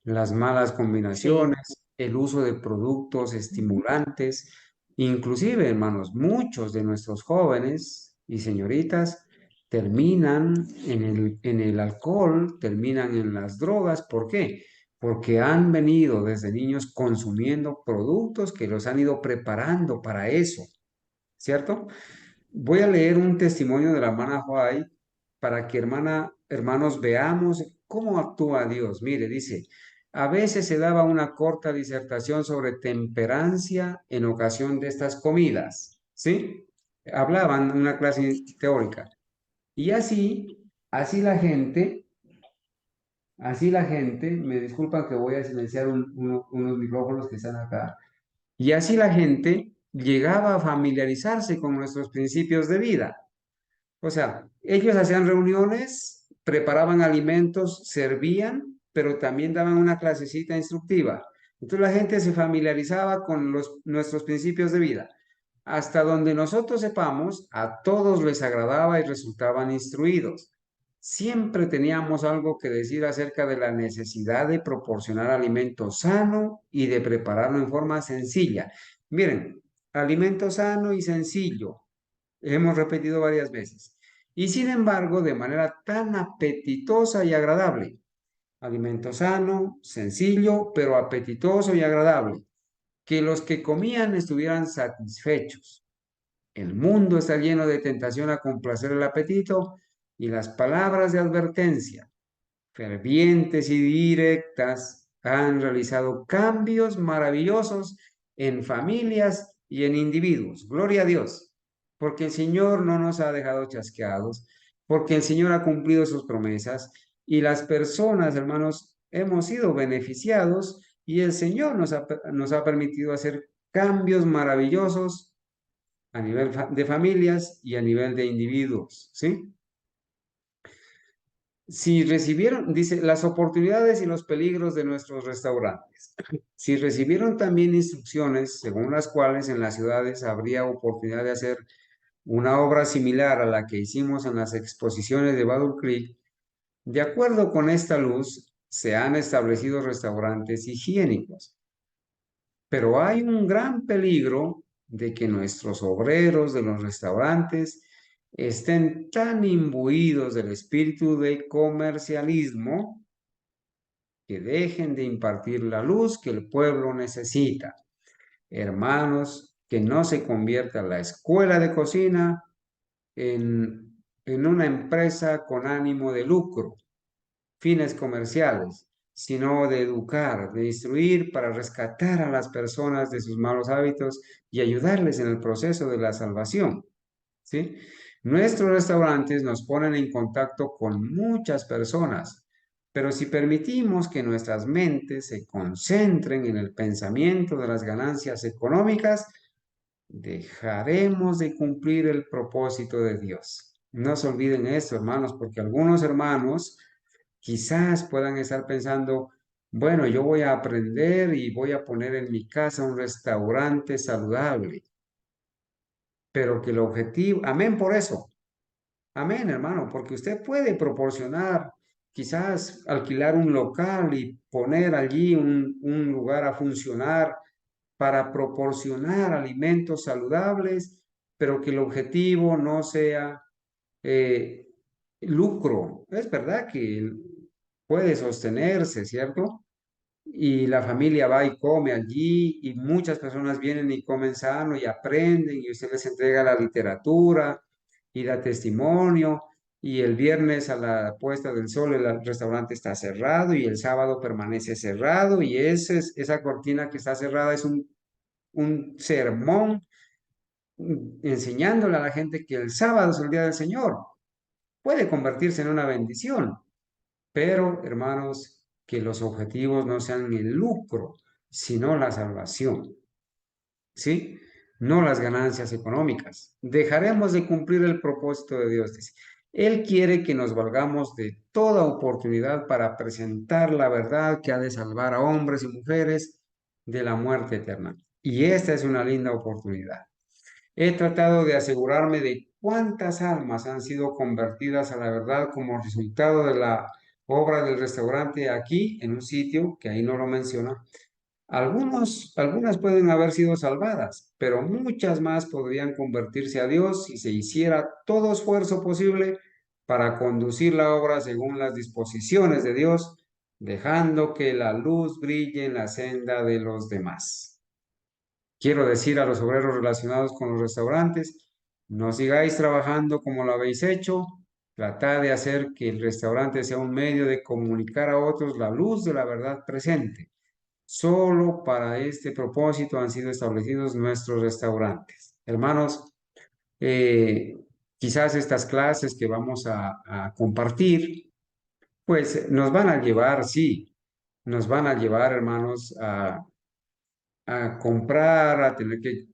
las malas Sí. combinaciones, el uso de productos estimulantes, inclusive, hermanos, muchos de nuestros jóvenes y señoritas terminan en el alcohol, terminan en las drogas. ¿Por qué? Porque han venido desde niños consumiendo productos que los han ido preparando para eso, ¿cierto? Voy a leer un testimonio de la hermana Huay para que hermanos veamos cómo actúa Dios. Mire, dice, a veces se daba una corta disertación sobre temperancia en ocasión de estas comidas, ¿sí? Hablaban una clase teórica. Y así la gente, me disculpan que voy a silenciar unos micrófonos que están acá, y así la gente llegaba a familiarizarse con nuestros principios de vida. O sea, ellos hacían reuniones, preparaban alimentos, servían, pero también daban una clasecita instructiva. Entonces la gente se familiarizaba con nuestros principios de vida. Hasta donde nosotros sepamos, a todos les agradaba y resultaban instruidos. Siempre teníamos algo que decir acerca de la necesidad de proporcionar alimento sano y de prepararlo en forma sencilla. Miren, alimento sano y sencillo. Hemos repetido varias veces. Y sin embargo, de manera tan apetitosa y agradable. Alimento sano, sencillo, pero apetitoso y agradable. Que los que comían estuvieran satisfechos. El mundo está lleno de tentación a complacer el apetito y las palabras de advertencia, fervientes y directas, han realizado cambios maravillosos en familias y en individuos. Gloria a Dios, porque el Señor no nos ha dejado chasqueados, porque el Señor ha cumplido sus promesas y las personas, hermanos, hemos sido beneficiados y el Señor nos ha permitido hacer cambios maravillosos a nivel de familias y a nivel de individuos, ¿sí? Si recibieron, dice, las oportunidades y los peligros de nuestros restaurantes. Si recibieron también instrucciones según las cuales en las ciudades habría oportunidad de hacer una obra similar a la que hicimos en las exposiciones de Battle Creek, de acuerdo con esta luz, se han establecido restaurantes higiénicos. Pero hay un gran peligro de que nuestros obreros de los restaurantes estén tan imbuidos del espíritu de comercialismo que dejen de impartir la luz que el pueblo necesita. Hermanos, que no se convierta la escuela de cocina en una empresa con ánimo de lucro, fines comerciales, sino de educar, de instruir para rescatar a las personas de sus malos hábitos y ayudarles en el proceso de la salvación, ¿sí? Nuestros restaurantes nos ponen en contacto con muchas personas, pero si permitimos que nuestras mentes se concentren en el pensamiento de las ganancias económicas, dejaremos de cumplir el propósito de Dios. No se olviden esto, hermanos, porque algunos hermanos quizás puedan estar pensando, bueno, yo voy a aprender y voy a poner en mi casa un restaurante saludable, pero que el objetivo, amén por eso, amén hermano, porque usted puede proporcionar, quizás alquilar un local y poner allí un lugar a funcionar para proporcionar alimentos saludables, pero que el objetivo no sea eh, lucro. Es verdad que puede sostenerse, ¿cierto? Y la familia va y come allí y muchas personas vienen y comen sano y aprenden y usted les entrega la literatura y da testimonio y el viernes a la puesta del sol el restaurante está cerrado y el sábado permanece cerrado y esa cortina que está cerrada es un sermón enseñándole a la gente que el sábado es el día del Señor. Puede convertirse en una bendición, pero hermanos, que los objetivos no sean el lucro, sino la salvación, ¿sí? No las ganancias económicas. Dejaremos de cumplir el propósito de Dios, dice. Él quiere que nos valgamos de toda oportunidad para presentar la verdad que ha de salvar a hombres y mujeres de la muerte eterna. Y esta es una linda oportunidad. He tratado de asegurarme de cuántas almas han sido convertidas a la verdad como resultado de la obra del restaurante aquí, en un sitio que ahí no lo menciona. Algunas pueden haber sido salvadas, pero muchas más podrían convertirse a Dios si se hiciera todo esfuerzo posible para conducir la obra según las disposiciones de Dios, dejando que la luz brille en la senda de los demás. Quiero decir a los obreros relacionados con los restaurantes, no sigáis trabajando como lo habéis hecho, tratad de hacer que el restaurante sea un medio de comunicar a otros la luz de la verdad presente. Solo para este propósito han sido establecidos nuestros restaurantes. Hermanos, quizás estas clases que vamos a compartir, pues nos van a llevar, sí, nos van a llevar, hermanos, a comprar, a tener que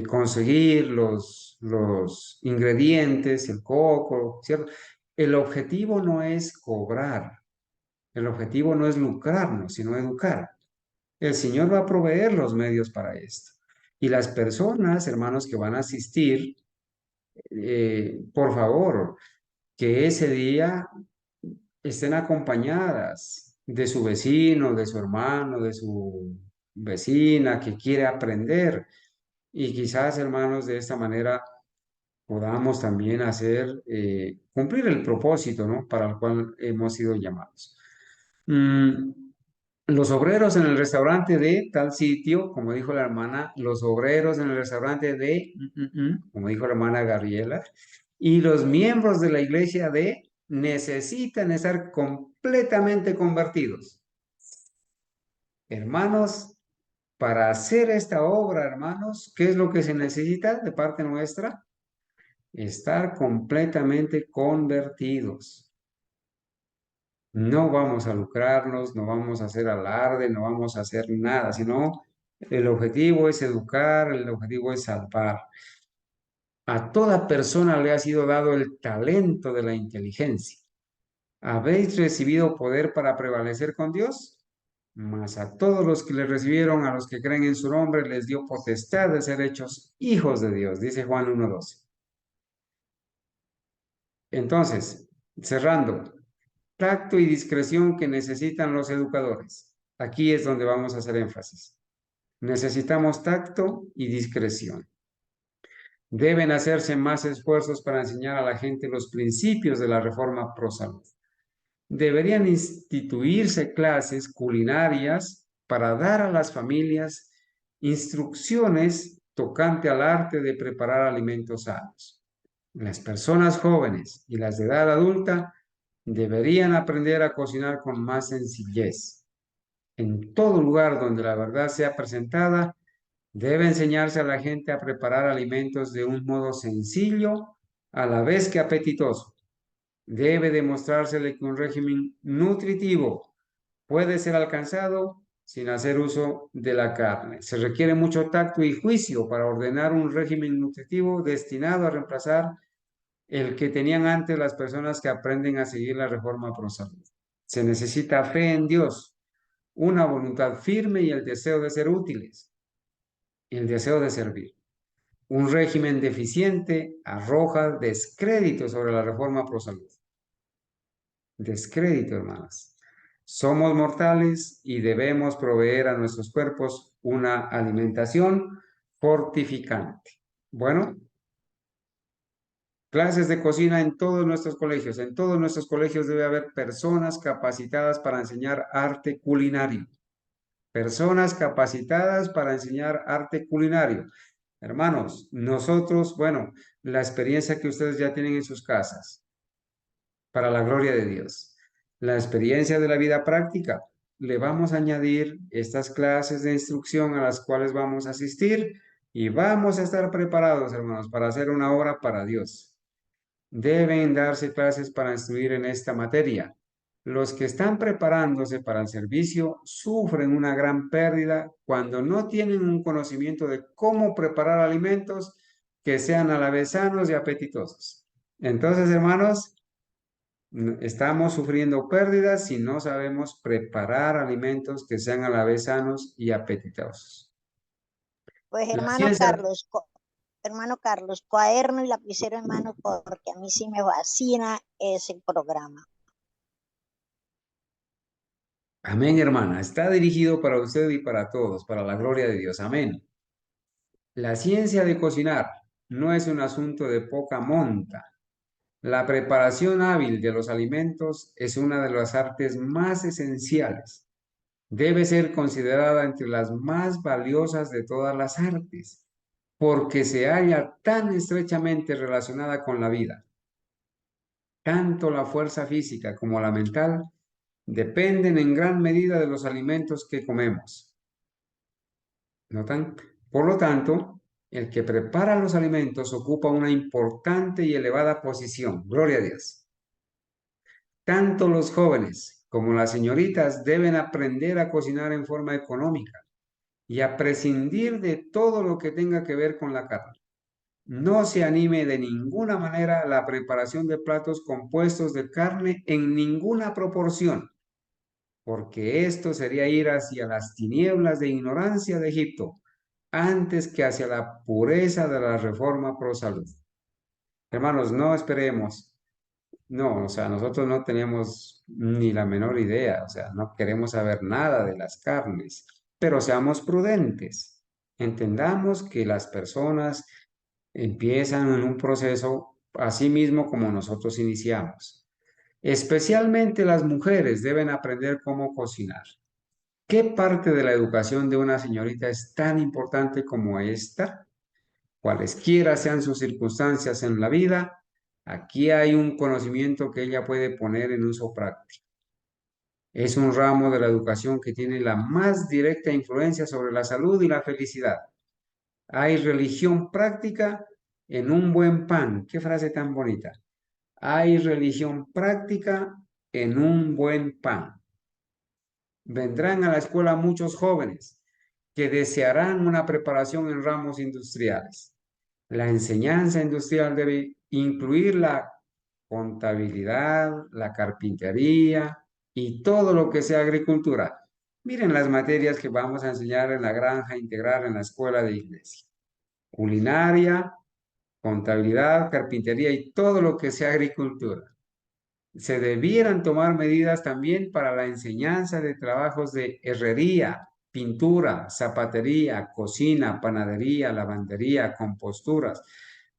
conseguir los ingredientes, el coco, ¿cierto? El objetivo no es cobrar, el objetivo no es lucrarnos, sino educar. El Señor va a proveer los medios para esto. Y las personas, hermanos, que van a asistir, por favor, que ese día estén acompañadas de su vecino, de su hermano, de su vecina que quiere aprender. Y quizás, hermanos, de esta manera podamos también hacer, cumplir el propósito, ¿no? Para el cual hemos sido llamados. Los obreros en el restaurante de tal sitio, como dijo la hermana, los obreros en el restaurante de, como dijo la hermana Gabriela, y los miembros de la iglesia de necesitan estar completamente convertidos. Hermanos, para hacer esta obra, hermanos, ¿qué es lo que se necesita de parte nuestra? Estar completamente convertidos. No vamos a lucrarnos, no vamos a hacer alarde, no vamos a hacer nada, sino el objetivo es educar, el objetivo es salvar. A toda persona le ha sido dado el talento de la inteligencia. ¿Habéis recibido poder para prevalecer con Dios? Mas a todos los que le recibieron, a los que creen en su nombre, les dio potestad de ser hechos hijos de Dios, dice Juan 1:12. Entonces, cerrando, tacto y discreción que necesitan los educadores. Aquí es donde vamos a hacer énfasis. Necesitamos tacto y discreción. Deben hacerse más esfuerzos para enseñar a la gente los principios de la reforma pro salud. Deberían instituirse clases culinarias para dar a las familias instrucciones tocante al arte de preparar alimentos sanos. Las personas jóvenes y las de edad adulta deberían aprender a cocinar con más sencillez. En todo lugar donde la verdad sea presentada, debe enseñarse a la gente a preparar alimentos de un modo sencillo, a la vez que apetitoso. Debe demostrársele que un régimen nutritivo puede ser alcanzado sin hacer uso de la carne. Se requiere mucho tacto y juicio para ordenar un régimen nutritivo destinado a reemplazar el que tenían antes las personas que aprenden a seguir la reforma pro salud. Se necesita fe en Dios una voluntad firme y el deseo de ser útiles, el deseo de servir. Un régimen deficiente arroja descrédito sobre la reforma pro salud. Descrédito, hermanas. Somos mortales y debemos proveer a nuestros cuerpos una alimentación fortificante. Bueno, clases de cocina en todos nuestros colegios. En todos nuestros colegios debe haber personas capacitadas para enseñar arte culinario. Personas capacitadas para enseñar arte culinario. Hermanos, nosotros, bueno, la experiencia que ustedes ya tienen en sus casas, para la gloria de Dios. La experiencia de la vida práctica, le vamos a añadir estas clases de instrucción a las cuales vamos a asistir y vamos a estar preparados, hermanos, para hacer una obra para Dios. Deben darse clases para instruir en esta materia. Los que están preparándose para el servicio sufren una gran pérdida cuando no tienen un conocimiento de cómo preparar alimentos que sean a la vez sanos y apetitosos. Entonces, hermanos, estamos sufriendo pérdidas si no sabemos preparar alimentos que sean a la vez sanos y apetitosos. Pues La ciencia, hermano Carlos, cuaderno y lapicero en mano, porque a mí sí me fascina ese programa. amén, hermana, está dirigido para usted y para todos, para la gloria de Dios, amén. La ciencia de cocinar no es un asunto de poca monta. La preparación hábil de los alimentos es una de las artes más esenciales. Debe ser considerada entre las más valiosas de todas las artes, porque se halla tan estrechamente relacionada con la vida. Tanto la fuerza física como la mental dependen en gran medida de los alimentos que comemos. ¿Notan? Por lo tanto, el que prepara los alimentos ocupa una importante y elevada posición. Gloria a Dios. Tanto los jóvenes como las señoritas deben aprender a cocinar en forma económica y a prescindir de todo lo que tenga que ver con la carne. No se anime de ninguna manera la preparación de platos compuestos de carne en ninguna proporción, porque esto sería ir hacia las tinieblas de ignorancia de Egipto, antes que hacia la pureza de la reforma pro salud. Hermanos, no esperemos. No, o sea, nosotros no tenemos ni la menor idea, o sea, no queremos saber nada de las carnes, pero seamos prudentes. Entendamos que las personas empiezan en un proceso así mismo como nosotros iniciamos. Especialmente las mujeres deben aprender cómo cocinar. ¿Qué parte de la educación de una señorita es tan importante como esta? Cualesquiera sean sus circunstancias en la vida, aquí hay un conocimiento que ella puede poner en uso práctico. Es un ramo de la educación que tiene la más directa influencia sobre la salud y la felicidad. Hay religión práctica en un buen pan. Qué frase tan bonita. Hay religión práctica en un buen pan. Vendrán a la escuela muchos jóvenes que desearán una preparación en ramos industriales. La enseñanza industrial debe incluir la contabilidad, la carpintería y todo lo que sea agricultura. Miren las materias que vamos a enseñar en la granja integral en la escuela de iglesia. Culinaria, contabilidad, carpintería y todo lo que sea agricultura. Se debieran tomar medidas también para la enseñanza de trabajos de herrería, pintura, zapatería, cocina, panadería, lavandería, composturas,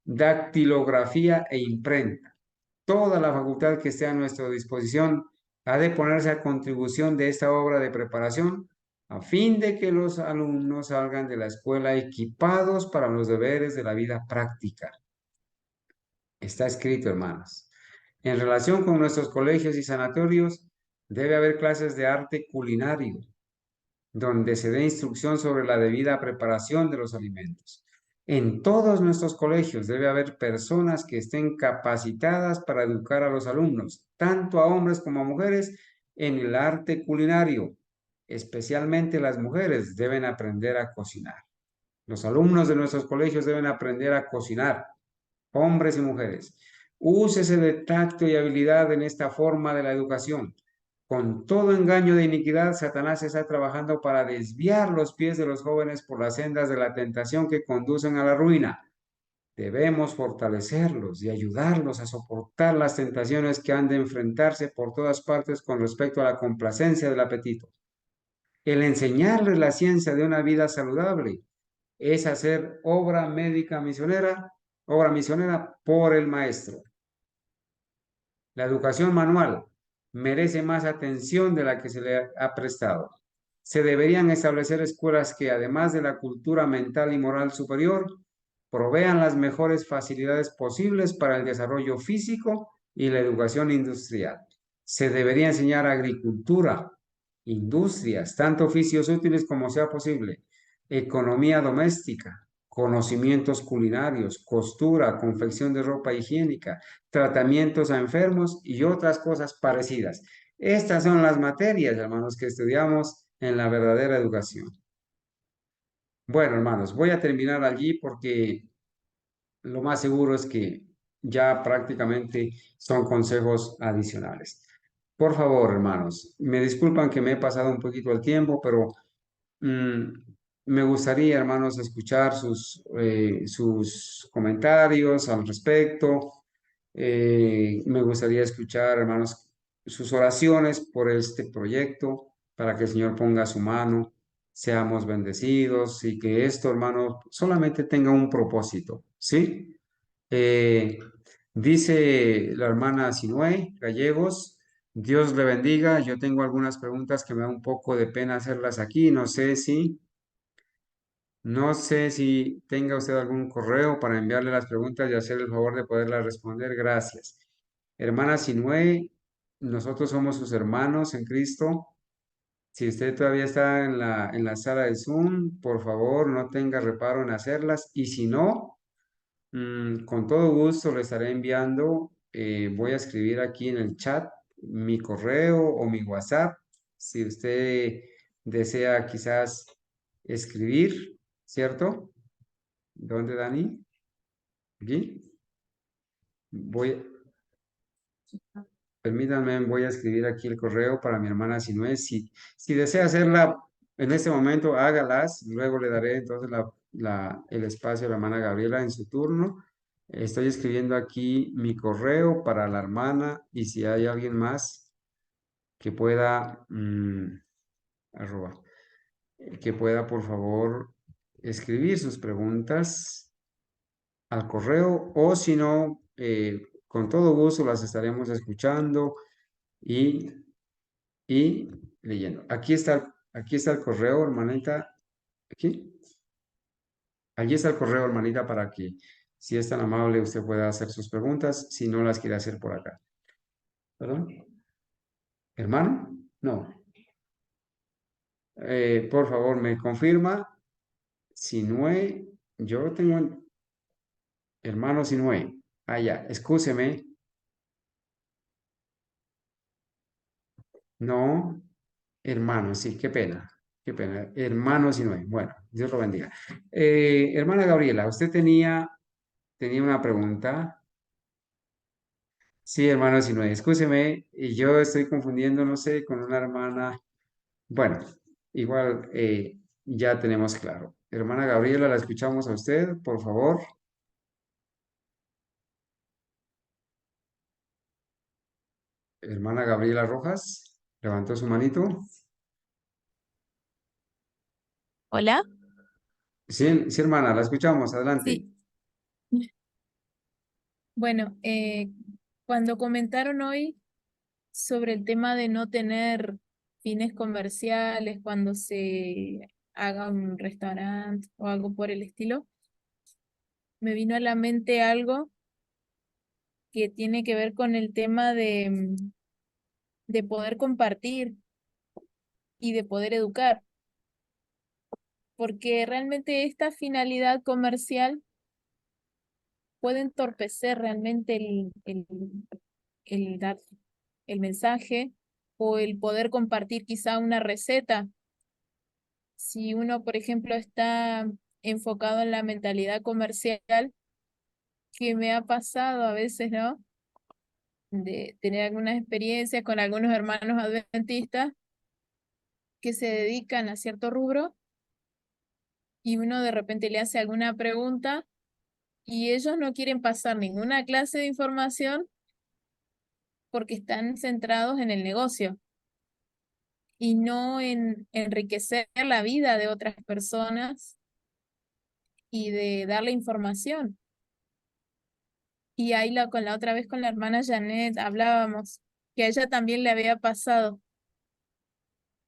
dactilografía e imprenta. Toda la facultad que esté a nuestra disposición ha de ponerse a contribución de esta obra de preparación a fin de que los alumnos salgan de la escuela equipados para los deberes de la vida práctica. Está escrito, hermanos. En relación con nuestros colegios y sanatorios, debe haber clases de arte culinario, donde se dé instrucción sobre la debida preparación de los alimentos. En todos nuestros colegios debe haber personas que estén capacitadas para educar a los alumnos, tanto a hombres como a mujeres, en el arte culinario. Especialmente las mujeres deben aprender a cocinar. Los alumnos de nuestros colegios deben aprender a cocinar, hombres y mujeres. Úsese de tacto y habilidad en esta forma de la educación. Con todo engaño de iniquidad, Satanás está trabajando para desviar los pies de los jóvenes por las sendas de la tentación que conducen a la ruina. Debemos fortalecerlos y ayudarlos a soportar las tentaciones que han de enfrentarse por todas partes con respecto a la complacencia del apetito. El enseñarles la ciencia de una vida saludable es hacer obra misionera por el maestro. La educación manual merece más atención de la que se le ha prestado. Se deberían establecer escuelas que, además de la cultura mental y moral superior, provean las mejores facilidades posibles para el desarrollo físico y la educación industrial. Se debería enseñar agricultura, industrias, tanto oficios útiles como sea posible, economía doméstica, conocimientos culinarios, costura, confección de ropa higiénica, tratamientos a enfermos y otras cosas parecidas. Estas son las materias, hermanos, que estudiamos en la verdadera educación. Bueno, hermanos, voy a terminar allí porque lo más seguro es que ya prácticamente son consejos adicionales. Por favor, hermanos, me disculpan que me he pasado un poquito el tiempo, pero me gustaría, hermanos, escuchar sus comentarios al respecto. Me gustaría escuchar, hermanos, sus oraciones por este proyecto, para que el Señor ponga su mano, seamos bendecidos y que esto, hermano, solamente tenga un propósito, ¿sí? Eh, Dice la hermana Sinue Gallegos, Dios le bendiga. Yo tengo algunas preguntas que me da un poco de pena hacerlas aquí. No sé si tenga usted algún correo para enviarle las preguntas y hacer el favor de poderlas responder. Gracias. Hermana Sinue, nosotros somos sus hermanos en Cristo. Si usted todavía está en la sala de Zoom, por favor, no tenga reparo en hacerlas. Y si no, con todo gusto le estaré enviando. Voy a escribir aquí en el chat mi correo o mi WhatsApp. Si usted desea quizás escribir, ¿cierto? ¿Dónde, Dani? Aquí. Permítanme, voy a escribir aquí el correo para mi hermana Sinue. Si desea hacerla en este momento, hágalas. Luego le daré entonces el espacio a la hermana Gabriela en su turno. Estoy escribiendo aquí mi correo para la hermana y si hay alguien más que pueda, arroba, que pueda por favor escribir sus preguntas al correo o si no, con todo gusto las estaremos escuchando y, y leyendo. Aquí está el correo, hermanita. Aquí. Allí está el correo, hermanita, para que si es tan amable usted pueda hacer sus preguntas, si no las quiere hacer por acá. ¿Perdón? ¿Hermano? No. Por favor, me confirma. Sinue, yo tengo hermano Sinue. Ah, ya, excúseme. No, hermano, sí, qué pena. Qué pena. Hermano Sinue. Bueno, Dios lo bendiga. Hermana Gabriela, usted tenía una pregunta. Sí, hermano Sinue, excúseme, y yo estoy confundiendo, no sé, con una hermana. Bueno, igual ya tenemos claro. Hermana Gabriela, la escuchamos a usted, por favor. Hermana Gabriela Rojas, levantó su manito. Hola, Sí, sí, hermana, la escuchamos, adelante. sí. Bueno, cuando comentaron hoy sobre el tema de no tener fines comerciales cuando se haga un restaurante o algo por el estilo, me vino a la mente algo que tiene que ver con el tema de poder compartir y de poder educar, porque realmente esta finalidad comercial puede entorpecer realmente el dar el mensaje o el poder compartir quizá una receta. Si uno, por ejemplo, está enfocado en la mentalidad comercial, que me ha pasado a veces, ¿no? de tener algunas experiencias con algunos hermanos adventistas que se dedican a cierto rubro y uno de repente le hace alguna pregunta y ellos no quieren pasar ninguna clase de información porque están centrados en el negocio y no en enriquecer la vida de otras personas y de darle información. Y ahí con la otra vez con la hermana Janet hablábamos que a ella también le había pasado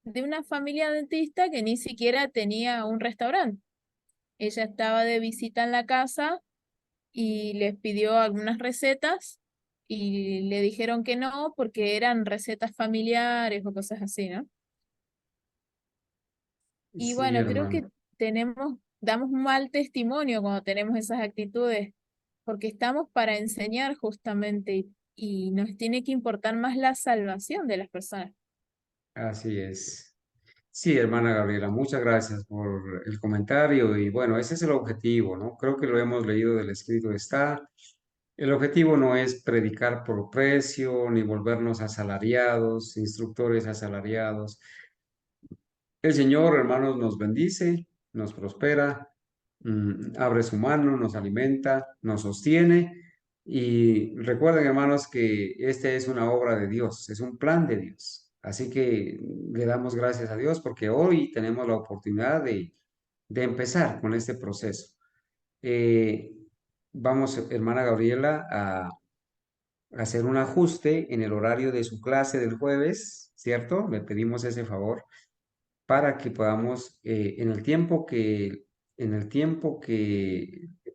de una familia dentista que ni siquiera tenía un restaurante. Ella estaba de visita en la casa y les pidió algunas recetas y le dijeron que no porque eran recetas familiares o cosas así, ¿no? Y Sí, bueno, creo hermano. que damos un mal testimonio cuando tenemos esas actitudes, porque estamos para enseñar justamente y nos tiene que importar más la salvación de las personas. Así es. Sí, hermana Gabriela, muchas gracias por el comentario y bueno, ese es el objetivo, ¿no? Creo que lo hemos leído del escrito está. El objetivo no es predicar por precio ni volvernos asalariados, instructores asalariados. El Señor, hermanos, nos bendice, nos prospera, abre su mano, nos alimenta, nos sostiene. Y recuerden, hermanos, que esta es una obra de Dios, es un plan de Dios. Así que le damos gracias a Dios porque hoy tenemos la oportunidad de empezar con este proceso. Eh, Vamos, hermana Gabriela, a hacer un ajuste en el horario de su clase del jueves, ¿cierto? Le pedimos ese favor para que podamos, en el tiempo que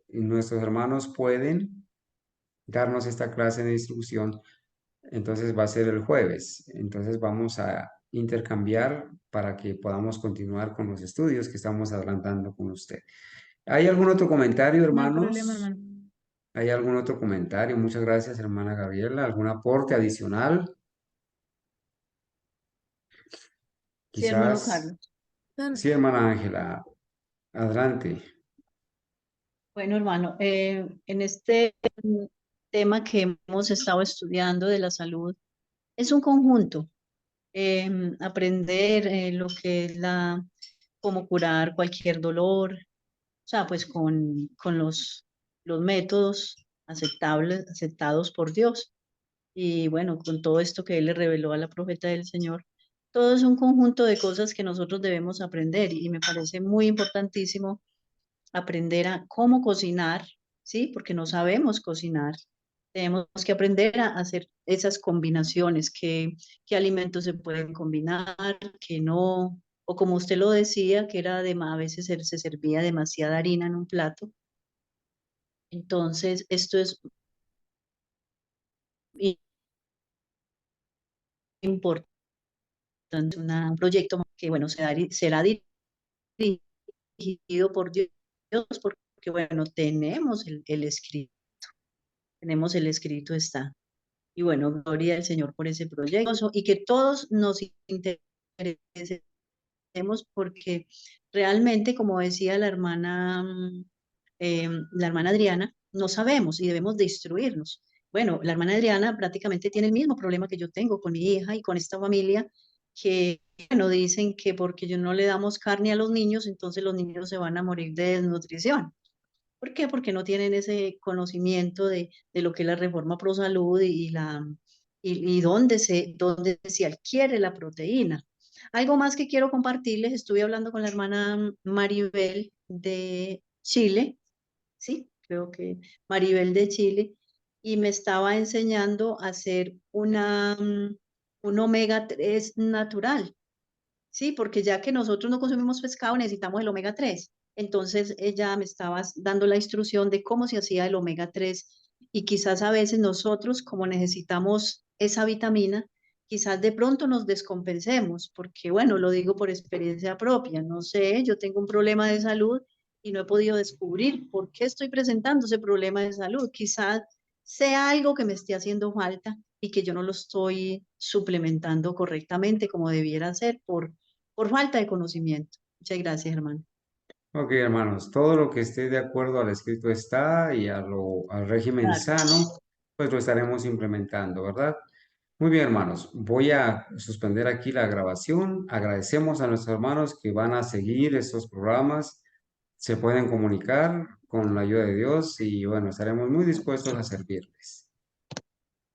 nuestros hermanos pueden darnos esta clase de instrucción, entonces va a ser el jueves. Entonces vamos a intercambiar para que podamos continuar con los estudios que estamos adelantando con usted. ¿Hay algún otro comentario, No hay problema, hermanos? hermano. ¿Hay algún otro comentario? Muchas gracias, hermana Gabriela. ¿Algún aporte adicional? Sí, hermano Quizás. Carlos. Sí, hermana Ángela, adelante. Bueno, hermano, en este tema que hemos estado estudiando de la salud, es un conjunto. Aprender lo que es cómo curar cualquier dolor, o sea, pues con los métodos aceptados por Dios. Y bueno, con todo esto que Él le reveló a la profeta del Señor, todo es un conjunto de cosas que nosotros debemos aprender y me parece muy importantísimo aprender a cómo cocinar, ¿sí? Porque no sabemos cocinar. Tenemos que aprender a hacer esas combinaciones, qué alimentos se pueden combinar, qué no, o como usted lo decía, que era a veces se servía demasiada harina en un plato. Entonces, esto es importante, un proyecto que, bueno, será dirigido por Dios, porque, bueno, tenemos el escrito está. Y bueno, gloria al Señor por ese proyecto y que todos nos interesemos porque realmente, como decía la hermana Adriana, no sabemos y debemos de instruirnos. Bueno, la hermana Adriana prácticamente tiene el mismo problema que yo tengo con mi hija y con esta familia, que, bueno, dicen que porque yo no le damos carne a los niños, entonces los niños se van a morir de desnutrición. ¿Por qué? Porque no tienen ese conocimiento de lo que es la reforma pro salud y dónde se adquiere la proteína. Algo más que quiero compartirles, estuve hablando con la hermana Maribel de Chile, sí, creo que Maribel de Chile, y me estaba enseñando a hacer un omega 3 natural. Sí, porque ya que nosotros no consumimos pescado, necesitamos el omega 3. Entonces ella me estaba dando la instrucción de cómo se hacía el omega 3 y quizás a veces nosotros, como necesitamos esa vitamina, quizás de pronto nos descompensemos, porque bueno, lo digo por experiencia propia, no sé, yo tengo un problema de salud y no he podido descubrir por qué estoy presentando ese problema de salud. Quizás sea algo que me esté haciendo falta y que yo no lo estoy suplementando correctamente como debiera ser por falta de conocimiento. Muchas gracias, hermano. Ok, hermanos, todo lo que esté de acuerdo al escrito está y al régimen Claro, sano, pues lo estaremos implementando, ¿verdad? Muy bien, hermanos. Voy a suspender aquí la grabación. Agradecemos a nuestros hermanos que van a seguir estos programas. Se pueden comunicar con la ayuda de Dios y bueno, estaremos muy dispuestos a servirles.